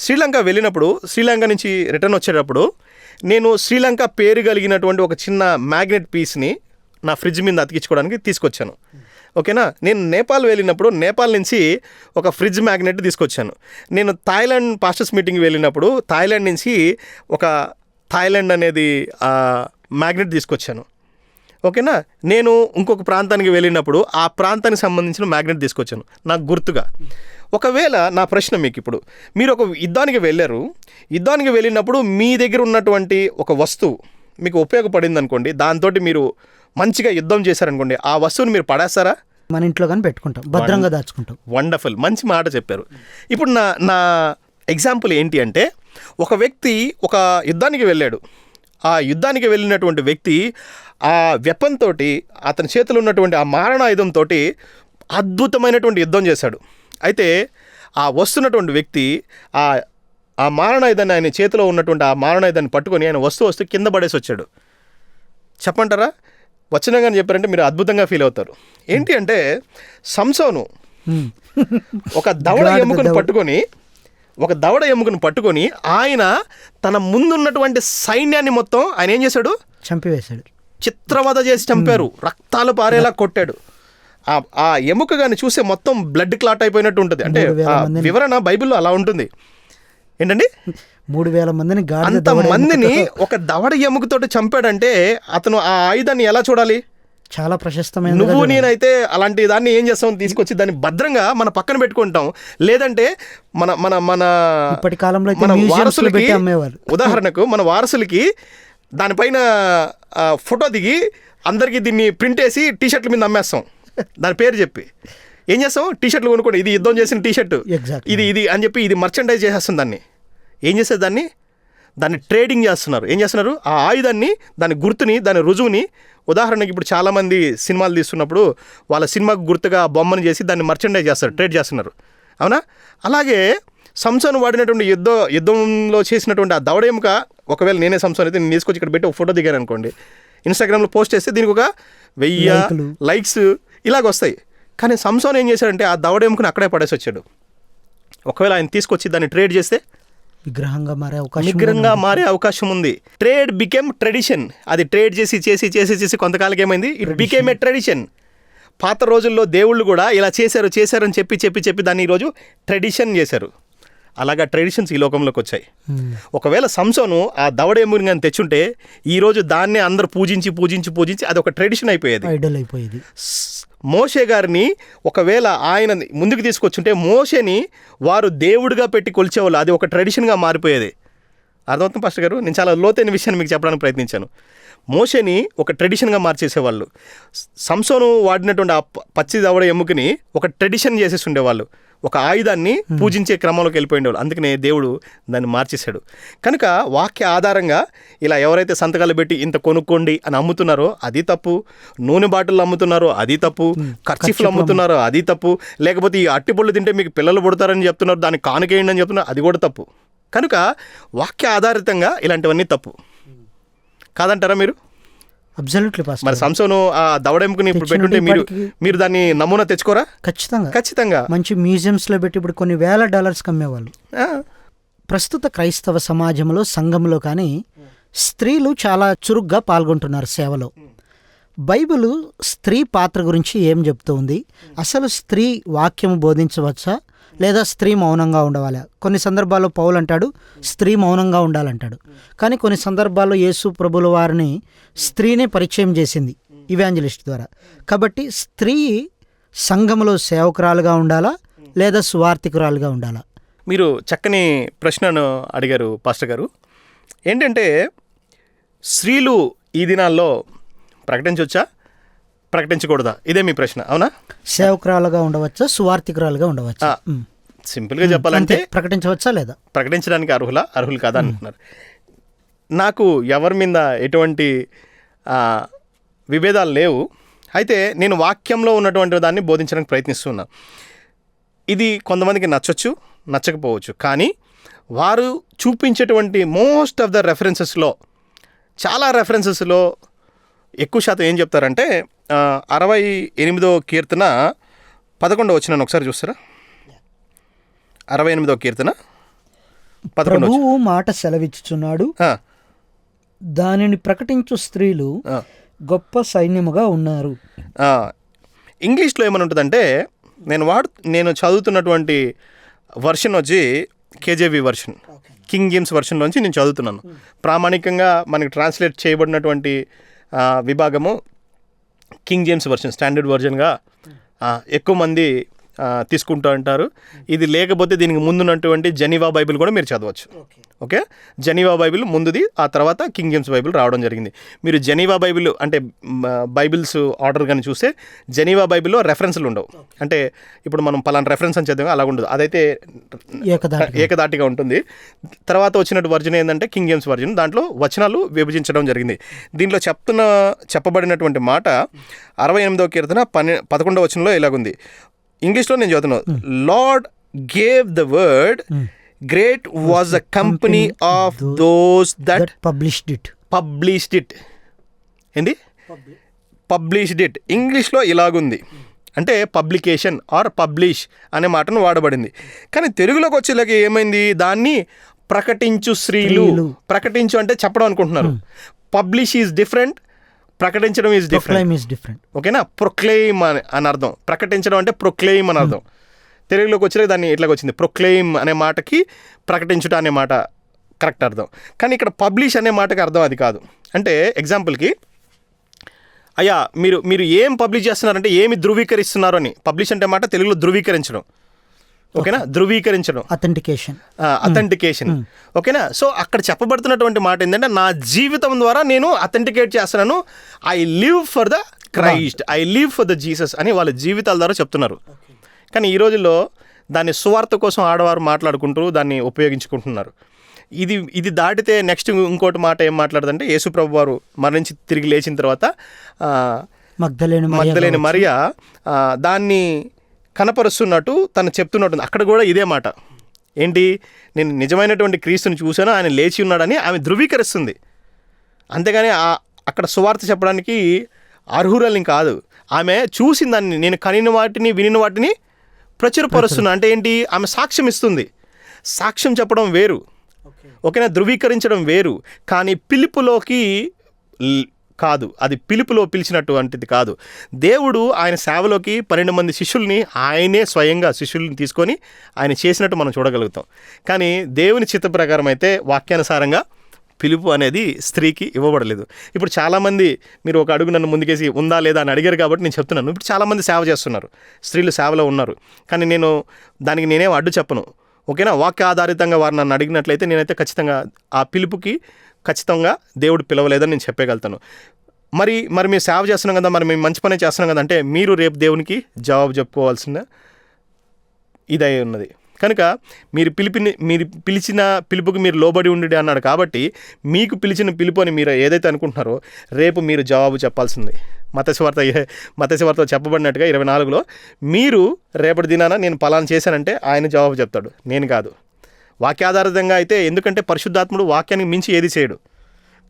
శ్రీలంక వెళ్ళినప్పుడు, శ్రీలంక నుంచి రిటర్న్ వచ్చేటప్పుడు నేను శ్రీలంక పేరు కలిగినటువంటి ఒక చిన్న మ్యాగ్నెట్ పీస్ని నా ఫ్రిడ్జ్ మీద అతికించుకోవడానికి తీసుకొచ్చాను. ఓకేనా. నేను నేపాల్ వెళ్ళినప్పుడు నేపాల్ నుంచి ఒక ఫ్రిడ్జ్ మ్యాగ్నెట్ తీసుకొచ్చాను. నేను థాయిలాండ్ పాస్టర్స్ మీటింగ్ వెళ్ళినప్పుడు థాయిలాండ్ నుంచి ఒక థాయిలాండ్ అనేది మ్యాగ్నెట్ తీసుకొచ్చాను. ఓకేనా. నేను ఇంకొక ప్రాంతానికి వెళ్ళినప్పుడు ఆ ప్రాంతానికి సంబంధించిన మ్యాగ్నెట్ తీసుకొచ్చాను నాకు గుర్తుగా. ఒకవేళ నా ప్రశ్న మీకు ఇప్పుడు, మీరు ఒక యుద్ధానికి వెళ్ళారు, యుద్ధానికి వెళ్ళినప్పుడు మీ దగ్గర ఉన్నటువంటి ఒక వస్తువు మీకు ఉపయోగపడింది అనుకోండి, దాంతో మీరు మంచిగా యుద్ధం చేశారనుకోండి, ఆ వస్తువుని మీరు పడేస్తారా? మన ఇంట్లో కానీ పెట్టుకుంటాం, భద్రంగా దాచుకుంటాం. వండర్ఫుల్, మంచి మాట చెప్పారు. ఇప్పుడు నా ఎగ్జాంపుల్ ఏంటి అంటే, ఒక వ్యక్తి ఒక యుద్ధానికి వెళ్ళాడు. ఆ యుద్ధానికి వెళ్ళినటువంటి వ్యక్తి ఆ వెపన్ తోటి, అతని చేతిలో ఉన్నటువంటి ఆ మారణాయుధంతో అద్భుతమైనటువంటి యుద్ధం చేశాడు. అయితే ఆ వస్తున్నటువంటి వ్యక్తి ఆ మారణాయుధాన్ని, ఆయన చేతిలో ఉన్నటువంటి ఆ మారణాయుధాన్ని పట్టుకొని ఆయన వస్తూ కింద పడేసి వచ్చాడు. చెప్పంటారా? వచనంగానే చెప్పారంటే మీరు అద్భుతంగా ఫీల్ అవుతారు. ఏంటి అంటే, సంసోను ఒక దవడ ఎముకను పట్టుకొని ఆయన తన ముందున్నటువంటి సైన్యాన్ని మొత్తం ఆయన ఏం చేశాడు? చంపివేశాడు. చిత్రవద చేసి చంపారు. రక్తాలు పారేలా కొట్టాడు. ఆ ఎముక కానీ చూస్తే మొత్తం బ్లడ్ క్లాట్ అయిపోయినట్టు ఉంటుంది. అంటే వివరణ బైబిల్లో అలా ఉంటుంది. ఏంటండి, 3,000 మందిని, అంతమందిని ఒక దవడ ఎముకతోటి చంపాడంటే అతను ఆ ఆయుధాన్ని ఎలా చూడాలి? చాలా ప్రశస్తమైన. నువ్వు నేనైతే అలాంటి దాన్ని ఏం చేస్తాం, తీసుకొచ్చి దాన్ని భద్రంగా మన పక్కన పెట్టుకుంటాం. లేదంటే మన ఇప్పటి కాలంలో మన వారసులకి, ఉదాహరణకు మన వారసులకి దానిపైన ఫోటో దిగి అందరికీ దీన్ని ప్రింట్ వేసి టీషర్ట్ల మీద అమ్మేస్తాం. దాని పేరు చెప్పి ఏం చేస్తాం? టీషర్ట్లు కొనుక్కోండి, ఇది యుద్ధం చేసిన టీషర్ట్, ఇది అని చెప్పి ఇది మర్చెండైజ్ చేసేస్తుంది. దాన్ని ఏం చేసేది? దాన్ని ట్రేడింగ్ చేస్తున్నారు. ఏం చేస్తున్నారు? ఆ ఆయుధాన్ని, దాని గుర్తుని, దాని రుజువుని. ఉదాహరణకి ఇప్పుడు చాలామంది సినిమాలు తీస్తున్నప్పుడు వాళ్ళ సినిమాకు గుర్తుగా బొమ్మను చేసి దాన్ని మర్చెండైజ్ చేస్తారు, ట్రేడ్ చేస్తున్నారు. అవునా? అలాగే సంసోను వాడినటువంటి యుద్ధంలో చేసినటువంటి ఆ దవడ ఎముక, ఒకవేళ నేనే సంసోన్ అయితే నేను తీసుకొచ్చి ఇక్కడ పెట్టి ఒక ఫోటో దిగాను అనుకోండి, ఇన్స్టాగ్రామ్లో పోస్ట్ చేస్తే దీనికి ఒక 1000 లైక్స్ ఇలాగ వస్తాయి. కానీ సంసోన్ ఏం చేశాడంటే ఆ దవడ ఎముకను అక్కడే పడేసి వచ్చాడు. ఒకవేళ ఆయన తీసుకొచ్చి దాన్ని ట్రేడ్ చేస్తే విగ్రహంగా మారే అవకాశం ఉంది. Trade became tradition. అది ట్రేడ్ చేసి కొంతకాలకి ఏమైంది? It became a tradition. పాత రోజుల్లో దేవుళ్ళు కూడా ఇలా చేశారని చెప్పి దాన్ని ఈరోజు ట్రెడిషన్ చేశారు. అలాగా ట్రెడిషన్స్ ఈ లోకంలోకి వచ్చాయి. ఒకవేళ సంసోను ఆ దవడ ఎముకని కానీ తెచ్చుంటే ఈరోజు దాన్నే అందరూ పూజించి అది ఒక ట్రెడిషన్ అయిపోయేది. మోషే గారిని ఒకవేళ ఆయన ముందుకు తీసుకొచ్చుంటే మోషేని వారు దేవుడిగా పెట్టి కొలిచేవాళ్ళు. అది ఒక ట్రెడిషన్గా మారిపోయేది. అర్థమవుతుంది పాస్టర్ గారు? నేను చాలా లోతైన విషయాన్ని మీకు చెప్పడానికి ప్రయత్నించాను. మోషేని ఒక ట్రెడిషన్గా మార్చేసేవాళ్ళు. సంసోను వాడినటువంటి ఆ పచ్చి దవడ ఎముకని ఒక ట్రెడిషన్ చేసేసి ఉండేవాళ్ళు. ఒక ఆయుధాన్ని పూజించే క్రమంలోకి వెళ్ళిపోయిండేవాళ్ళు. అందుకనే దేవుడు దాన్ని మార్చేశాడు. కనుక వాక్య ఆధారంగా ఇలా ఎవరైతే సంతకాలు పెట్టి ఇంత కొనుక్కోండి అని అమ్ముతున్నారో అది తప్పు, నూనె బాటిల్ అమ్ముతున్నారో అది తప్పు, కర్చీఫ్లు అమ్ముతున్నారో అది తప్పు, లేకపోతే ఈ అట్టిపళ్ళు తింటే మీకు పిల్లలు పుడతారని చెప్తున్నారు, దాన్ని కానుకేయండి అని చెప్తున్నారు, అది కూడా తప్పు. కనుక వాక్య ఆధారితంగా ఇలాంటివన్నీ తప్పు కాదంటారా మీరు? అబ్సల్యూట్లీ. మరి సంసోను ఆ దవడెంపుని ఇప్పుడు పెట్టుంటే మీరు దాన్ని నమూనా తెచ్చుకోరా? ఖచ్చితంగా మంచి మ్యూజియంస్లో పెట్టి ఇప్పుడు కొన్ని $1,000 అమ్మేవాళ్ళు. ప్రస్తుత క్రైస్తవ సమాజంలో, సంఘంలో కానీ స్త్రీలు చాలా చురుగ్గా పాల్గొంటున్నారు సేవలో. బైబిల్ స్త్రీ పాత్ర గురించి ఏం చెప్తుంది? అసలు స్త్రీ వాక్యం బోధించవచ్చా లేదా స్త్రీ మౌనంగా ఉండవాలా? కొన్ని సందర్భాల్లో పౌలు అంటాడు స్త్రీ మౌనంగా ఉండాలంటాడు. కానీ కొన్ని సందర్భాల్లో యేసు ప్రభుల వారిని స్త్రీనే పరిచయం చేసింది ఇవాంజలిస్ట్ ద్వారా. కాబట్టి స్త్రీ సంఘంలో సేవకురాలుగా ఉండాలా లేదా సువార్థికురాలుగా ఉండాలా? మీరు చక్కని ప్రశ్నను అడిగారు పాస్టర్ గారు. ఏంటంటే స్త్రీలు ఈ దినాల్లో ప్రకటించవచ్చా, ప్రకటించకూడదా? ఇదే మీ ప్రశ్న, అవునా? సేవకురాలుగా ఉండవచ్చా, సువార్థికురాలుగా ఉండవచ్చా? సింపుల్గా చెప్పాలంటే ప్రకటించవచ్చా లేదా? ప్రకటించడానికి అర్హులు కాదా అంటున్నారు. నాకు ఎవరి మీద ఎటువంటి విభేదాలు లేవు. అయితే నేను వాక్యంలో ఉన్నటువంటి దాన్ని బోధించడానికి ప్రయత్నిస్తున్నా. ఇది కొంతమందికి నచ్చచ్చు, నచ్చకపోవచ్చు. కానీ వారు చూపించేటువంటి మోస్ట్ ఆఫ్ ద రెఫరెన్సెస్లో, చాలా రెఫరెన్సెస్లో ఎక్కువ శాతం ఏం చెప్తారంటే 68వ కీర్తన 11వ వచనాన్ని ఒకసారి చూస్తారా? 68వ కీర్తన 11వ ప్రభువు మాట సెలవిచ్చుచున్నాడు, దానిని ప్రకటించు స్త్రీలు గొప్ప సైన్యముగా ఉన్నారు. ఇంగ్లీష్లో ఏమని ఉంటుందంటే, నేను చదువుతున్నటువంటి వర్షన్ వచ్చి కేజేవి వర్షన్, కింగ్ జేమ్స్ వర్షన్లోంచి నేను చదువుతున్నాను. ప్రామాణికంగా మనకి ట్రాన్స్లేట్ చేయబడినటువంటి విభాగము కింగ్ జేమ్స్ వర్షన్, స్టాండర్డ్ వర్జన్గా ఎక్కువ మంది తీసుకుంటూ ఉంటారు. ఇది లేకపోతే దీనికి ముందున్నటువంటి జెనీవా బైబిల్ కూడా మీరు చదవచ్చు. ఓకే, జెనీవా బైబిల్ ముందుది, ఆ తర్వాత కింగ్ జేమ్స్ బైబిల్ రావడం జరిగింది. మీరు జెనీవా బైబిల్ అంటే బైబిల్స్ ఆర్డర్ కానీ చూస్తే జెనీవా బైబిల్లో రెఫరెన్స్లు ఉండవు. అంటే ఇప్పుడు మనం పలానా రెఫరెన్స్ అని చదివాం, అలా ఉండదు. అదైతే ఏకదాటిగా ఉంటుంది. తర్వాత వచ్చినట్టు వర్జన్ ఏంటంటే కింగ్ జేమ్స్ వర్జన్, దాంట్లో వచనాలు విభజించడం జరిగింది. దీంట్లో చెప్పబడినటువంటి మాట 68వ కీర్తన 11వ వచనంలో ఇలాగుంది. ఇంగ్లీష్లో నేను చదువుతున్నాను. Lord gave the word, great was the company of those that published it. ఏంది? Published it. ఇంగ్లీష్లో ఇలాగుంది, అంటే పబ్లికేషన్ ఆర్ పబ్లిష్ అనే మాటను వాడబడింది. కానీ తెలుగులోకి వచ్చేలాగా ఏమైంది? దాన్ని ప్రకటించు స్త్రీలు. ప్రకటించు అంటే చెప్పడం అనుకుంటున్నారు. పబ్లిష్ ఈజ్ డిఫరెంట్, ప్రకటించడం ఈజ్ డిఫరెంట్. ఓకేనా? ప్రొక్లెయిమ్ అని అర్థం. ప్రకటించడం అంటే ప్రొక్లెయిమ్ అని అర్థం. తెలుగులోకి వచ్చే దాన్ని ఇట్లాగ వచ్చింది. ప్రొక్లెయిమ్ అనే మాటకి ప్రకటించుట అనే మాట కరెక్ట్ అర్థం. కానీ ఇక్కడ పబ్లిష్ అనే మాటకి అర్థం అది కాదు. అంటే ఎగ్జాంపుల్కి, అయ్యా మీరు ఏం పబ్లిష్ చేస్తున్నారంటే ఏమి ధృవీకరిస్తున్నారు అని. పబ్లిష్ అంటే మాట తెలుగులో ధృవీకరించడం. ఓకేనా? ధృవీకరించడం, అథెంటికేషన్. ఓకేనా? సో అక్కడ చెప్పబడుతున్నటువంటి మాట ఏంటంటే, నా జీవితం ద్వారా నేను అథెంటికేట్ చేస్తున్నాను. I live for the Christ, I live for the Jesus అని వాళ్ళ జీవితాల ద్వారా చెప్తున్నారు. కానీ ఈ రోజుల్లో దాన్ని సువార్త కోసం ఆడవారు మాట్లాడుకుంటూ దాన్ని ఉపయోగించుకుంటున్నారు. ఇది దాటితే నెక్స్ట్ ఇంకోటి మాట ఏం మాట్లాడదంటే, యేసు ప్రభు వారు మరణించి తిరిగి లేచిన తర్వాత మగ్దలేని మరియా దాన్ని కనపరుస్తున్నట్టు తను చెప్తున్నట్టు. అక్కడ కూడా ఇదే మాట ఏంటి? నేను నిజమైనటువంటి క్రీస్తుని చూశాను, ఆయన లేచి ఉన్నాడని ఆమె ధృవీకరిస్తుంది. అంతేగాని అక్కడ సువార్త చెప్పడానికి అర్హురాలిని కాదు. ఆమె చూసిన దాన్ని, నేను కనిన వాటిని వినిన వాటిని ప్రచురపరుస్తున్నా అంటే ఏంటి? ఆమె సాక్ష్యం ఇస్తుంది. సాక్ష్యం చెప్పడం వేరు, ఓకేనా? ధృవీకరించడం వేరు. కానీ పిలుపులోకి కాదు, అది పిలుపులో పిలిచినట్టు అంటిది కాదు. దేవుడు ఆయన సేవలోకి 12 మంది శిష్యుల్ని ఆయనే స్వయంగా శిష్యుల్ని తీసుకొని ఆయన చేసినట్టు మనం చూడగలుగుతాం. కానీ దేవుని చిత్త ప్రకారం అయితే వాక్యానుసారంగా పిలుపు అనేది స్త్రీకి ఇవ్వబడలేదు. ఇప్పుడు చాలామంది మీరు ఒక అడుగు నన్ను ముందుకేసి ఉందా లేదా అని అడిగారు కాబట్టి నేను చెప్తున్నాను. ఇప్పుడు చాలామంది సేవ చేస్తున్నారు, స్త్రీలు సేవలో ఉన్నారు. కానీ నేను దానికి నేనేం అడ్డు చెప్పను. ఓకేనా? వాక్య ఆధారితంగా వారు నన్ను అడిగినట్లయితే నేనైతే ఖచ్చితంగా ఆ పిలుపుకి ఖచ్చితంగా దేవుడు పిలవలేదని నేను చెప్పగలుగుతాను. మరి మేము సేవ చేస్తున్నాం కదా, మరి మేము మంచి పనే చేస్తున్నాం కదా అంటే మీరు రేపు దేవునికి జవాబు చెప్పుకోవాల్సిన ఇదై ఉన్నది. కనుక మీరు పిలిచిన పిలుపుకి మీరు లోబడి ఉండి అన్నాడు కాబట్టి మీకు పిలిచిన పిలుపు అని మీరు ఏదైతే అనుకుంటున్నారో రేపు మీరు జవాబు చెప్పాల్సింది. మత్తయి చెప్పబడినట్టుగా 24లో మీరు రేపటి దినాన నేను పలానా చేశానంటే ఆయన జవాబు చెప్తాడు, నేను కాదు. వాక్యాధారితంగా అయితే, ఎందుకంటే పరిశుద్ధాత్ముడు వాక్యానికి మించి ఏది చేయడు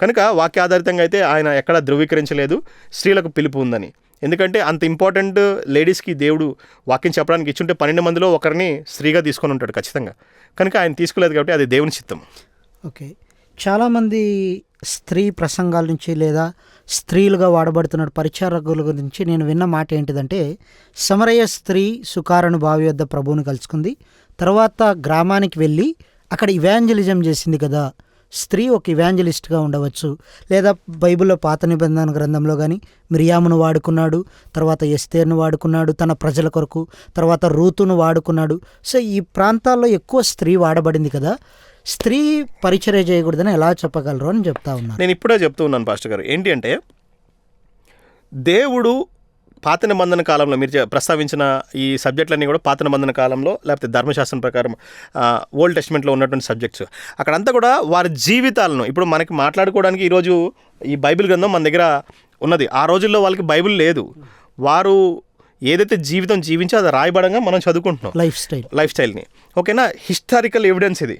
కనుక వాక్యాధారితంగా అయితే ఆయన ఎక్కడా ధృవీకరించలేదు స్త్రీలకు పిలుపు ఉందని. ఎందుకంటే అంత ఇంపార్టెంట్ లేడీస్కి దేవుడు వాక్యం చెప్పడానికి ఇచ్చుంటే 12 మందిలో ఒకరిని స్త్రీగా తీసుకొని ఉంటాడు ఖచ్చితంగా. కనుక ఆయన తీసుకోలేదు కాబట్టి అది దేవుని చిత్తం. ఓకే, చాలామంది స్త్రీ ప్రసంగాల నుంచి లేదా స్త్రీలుగా వాడబడుతున్న పరిచారకుల గురించి నేను విన్న మాట ఏంటిదంటే, సమరయ స్త్రీ సుకారను బావి వద్ద ప్రభువుని కలుసుకుంది, తర్వాత గ్రామానికి వెళ్ళి అక్కడ ఇవాంజలిజం చేసింది కదా. స్త్రీ ఒక ఇవాంజలిస్ట్గా ఉండవచ్చు. లేదా బైబిల్లో పాత నిబంధన గ్రంథంలో కానీ మిరియామును వాడుకున్నాడు, తర్వాత ఎస్తేర్ను వాడుకున్నాడు తన ప్రజల కొరకు, తర్వాత రూతును వాడుకున్నాడు. సో ఈ ప్రాంతాల్లో ఎక్కువ స్త్రీ వాడబడింది కదా. స్త్రీ పరిచర్య చేయకూడదని ఎలా చెప్పగలరు అని చెప్తా ఉన్నాను. నేను ఇప్పుడే చెప్తూ ఉన్నాను పాస్టర్ గారు. ఏంటి అంటే, దేవుడు పాత నిబంధన కాలంలో మీరు ప్రస్తావించిన ఈ సబ్జెక్టులన్నీ కూడా పాత నిబంధన కాలంలో లేకపోతే ధర్మశాస్త్రం ప్రకారం ఓల్డ్ టెస్ట్మెంట్లో ఉన్నటువంటి సబ్జెక్ట్స్. అక్కడంతా కూడా వారి జీవితాలను ఇప్పుడు మనకి మాట్లాడుకోవడానికి ఈరోజు ఈ బైబిల్ గ్రంథం మన దగ్గర ఉన్నది. ఆ రోజుల్లో వాళ్ళకి బైబిల్ లేదు. వారు ఏదైతే జీవితం జీవించో అది రాయబడంగా మనం చదువుకుంటున్నాం లైఫ్ స్టైల్ని. ఓకేనా, హిస్టారికల్ ఎవిడెన్స్ ఇది.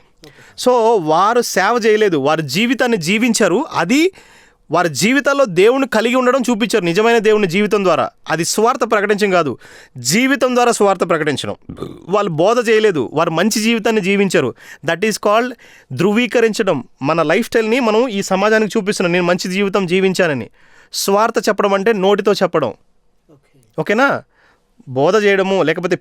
సో వారు సేవ చేయలేదు, వారి జీవితాన్ని జీవించారు. అది వారి జీవితాల్లో దేవుని కలిగి ఉండడం చూపించారు, నిజమైన దేవుని జీవితం ద్వారా. అది స్వార్థ ప్రకటించడం కాదు, జీవితం ద్వారా స్వార్థ ప్రకటించడం. వాళ్ళు బోధ చేయలేదు, వారు మంచి జీవితాన్ని జీవించారు. దట్ ఈస్ కాల్డ్ ధృవీకరించడం. మన లైఫ్ స్టైల్ని మనం ఈ సమాజానికి చూపిస్తున్నాం, నేను మంచి జీవితం జీవించానని. స్వార్థ చెప్పడం అంటే నోటితో చెప్పడం. ఓకేనా, బోధ చేయడము లేకపోతే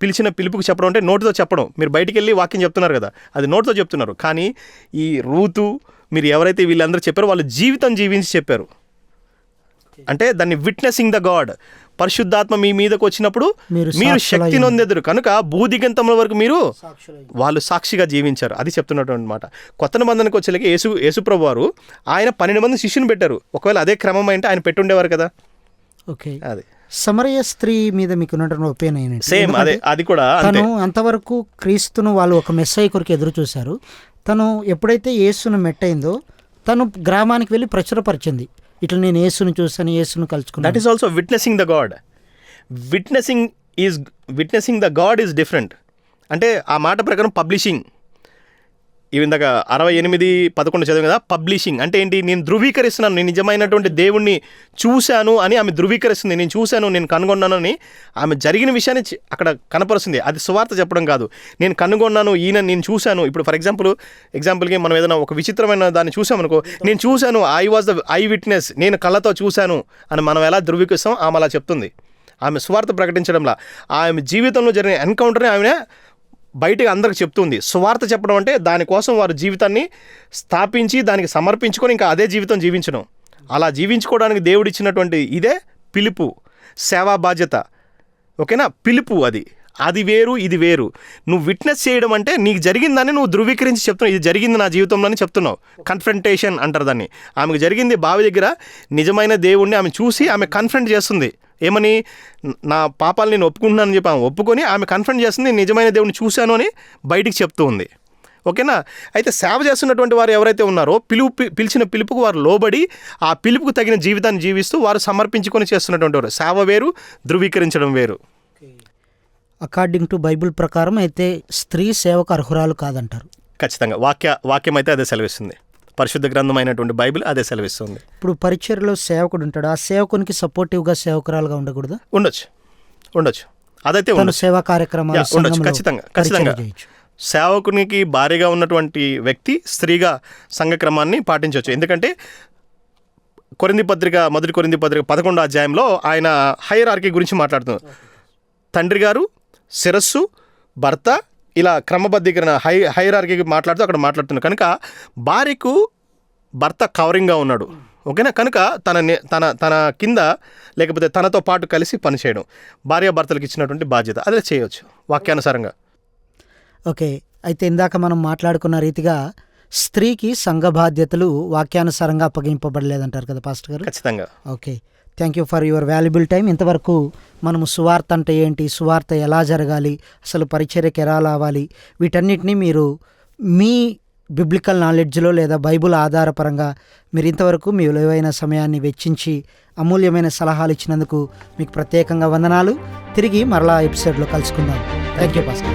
పిలిచిన పిలుపుకి చెప్పడం అంటే నోటితో చెప్పడం. మీరు బయటికి వెళ్ళి వాక్యం చెప్తున్నారు కదా, అది నోటితో చెప్తున్నారు. కానీ ఈ రూతు, మీరు ఎవరైతే వీళ్ళందరూ చెప్పారో వాళ్ళు జీవితం జీవించి చెప్పారు. అంటే దాన్ని విట్నెసింగ్ ద గాడ్. పరిశుద్ధాత్మ మీ మీదకి వచ్చినప్పుడు మీరు శక్తి నొందెదురు కనుక భూదిగంతముల వరకు మీరు వాళ్ళు సాక్షిగా జీవించారు. అది చెప్తున్నటువంటి మాట. కొత్త నిబంధనకు వచ్చేలాగా యేసుప్రభు వారు ఆయన 12 మంది శిష్యుని పెట్టారు. ఒకవేళ అదే క్రమం అంటే ఆయన పెట్టుండేవారు కదా. ఓకే, అది సమరయ స్త్రీ మీద మీకు ఉన్నటువంటి ఒపీనియన్ ఏంటి? సేమ్ అదే, అది కూడా తను అంతవరకు క్రీస్తును వాళ్ళు ఒక మెస్సయ్య కొరకు ఎదురు చూశారు. తను ఎప్పుడైతే యేసును మెట్టయిందో తను గ్రామానికి వెళ్ళి ప్రచురపరిచింది, ఇట్లా నేను యేసును చూశాను, యేసును కలుసుకున్నాను. That is also witnessing the God. Witnessing the God is different. అంటే ఆ మాట ప్రకారం పబ్లిషింగ్, ఇందాక 68:11 చదివాం కదా. పబ్లిషింగ్ అంటే ఏంటి? నేను ధృవీకరిస్తున్నాను, నేను నిజమైనటువంటి దేవుణ్ణి చూశాను అని ఆమె ధృవీకరిస్తుంది. నేను చూశాను, నేను కనుగొన్నాను అని ఆమె జరిగిన విషయాన్ని అక్కడ కనపరుస్తుంది. అది సువార్త చెప్పడం కాదు. నేను కనుగొన్నాను, ఈయన నేను చూశాను. ఇప్పుడు ఫర్ ఎగ్జాంపుల్కి మనం ఏదైనా ఒక విచిత్రమైన దాన్ని చూసామనుకో, నేను చూశాను, I was the I witness, నేను కళ్ళతో చూశాను అని మనం ఎలా ధృవీకరిస్తాం, ఆమె అలా చెప్తుంది. ఆమె సువార్త ప్రకటించడంలా ఆమె జీవితంలో జరిగిన ఎన్కౌంటర్ని ఆమె బయటకు అందరికి చెప్తుంది. సువార్త చెప్పడం అంటే దానికోసం వారి జీవితాన్ని స్థాపించి దానికి సమర్పించుకొని ఇంకా అదే జీవితం జీవించడం. అలా జీవించుకోవడానికి దేవుడు ఇచ్చినటువంటి ఇదే పిలుపు, సేవా బాధ్యత. ఓకేనా, పిలుపు అది వేరు, ఇది వేరు. నువ్వు విట్నెస్ చేయడం అంటే నీకు జరిగిందని నువ్వు ధృవీకరించి చెప్తున్నావు, ఇది జరిగింది నా జీవితంలో అని చెప్తున్నావు. కన్ఫ్రంటేషన్ అంటారు దాన్ని. ఆమెకు జరిగింది బావి దగ్గర నిజమైన దేవుణ్ణి ఆమె చూసి ఆమె కన్ఫ్రంట్ చేస్తుంది. ఏమని? నా పాపాలు నేను ఒప్పుకుంటున్నానని చెప్పి ఆమె ఒప్పుకొని ఆమె కన్ఫ్రంట్ చేస్తుంది, నిజమైన దేవుని చూశాను అని బయటికి చెప్తూ ఉంది. ఓకేనా, అయితే సేవ చేస్తున్నటువంటి వారు ఎవరైతే ఉన్నారో పిలిచిన పిలుపుకు వారు లోబడి ఆ పిలుపుకు తగిన జీవితాన్ని జీవిస్తూ వారు సమర్పించుకొని చేస్తున్నటువంటి వారు. సేవ వేరు, ధృవీకరించడం వేరు. అకార్డింగ్ టు బైబిల్ ప్రకారం అయితే స్త్రీ సేవకు అర్హురాలు కాదంటారు. ఖచ్చితంగా వాక్యం అయితే అదే సెలవిస్తుంది. పరిశుద్ధ గ్రంథమైనటువంటి బైబిల్ అదే సెలవిస్తుంది. ఇప్పుడు పరిచర్యలో సేవకుడు ఉంటాడు, ఆ సేవకునికి సపోర్టివ్గా సేవకురాలుగా ఉండకూడదు? ఉండొచ్చు. అదైతే సేవా కార్యక్రమాలు ఉండొచ్చు. ఖచ్చితంగా సేవకునికి భారీగా ఉన్నటువంటి వ్యక్తి స్త్రీగా సంఘక్రమాన్ని పాటించవచ్చు. ఎందుకంటే మొదటి కొరింథీ పత్రిక 11వ అధ్యాయంలో ఆయన హైరార్కీ గురించి మాట్లాడుతున్నారు. తండ్రి గారు, శిరస్సు, భర్త, ఇలా క్రమబద్ధీకరణ హైరార్కీ మాట్లాడుతూ అక్కడ మాట్లాడుతున్నారు. కనుక భార్యకు భర్త కవరింగ్గా ఉన్నాడు. ఓకేనా, కనుక తన కింద లేకపోతే తనతో పాటు కలిసి పనిచేయడం భార్యాభర్తలకు ఇచ్చినటువంటి బాధ్యత. అదే చేయవచ్చు వాక్యానుసారంగా. ఓకే, అయితే ఇందాక మనం మాట్లాడుకున్న రీతిగా స్త్రీకి సంఘ బాధ్యతలు వాక్యానుసారంగా అప్పగింపబడలేదంటారు కదా పాస్టర్ గారు? ఖచ్చితంగా. Okay, thank you for your valuable time. ఇంతవరకు మనము సువార్త అంటే ఏంటి, సువార్త ఎలా జరగాలి, అసలు పరిచర్యకి ఎలా రావాలి, వీటన్నిటినీ మీరు మీ బిబ్లికల్ నాలెడ్జ్లో లేదా బైబుల్ ఆధారపరంగా మీరు ఇంతవరకు మీ విలువైన సమయాన్ని వెచ్చించి అమూల్యమైన సలహాలు ఇచ్చినందుకు మీకు ప్రత్యేకంగా వందనాలు. తిరిగి మరలా ఎపిసోడ్లో కలుసుకుందాం. Thank you pastor.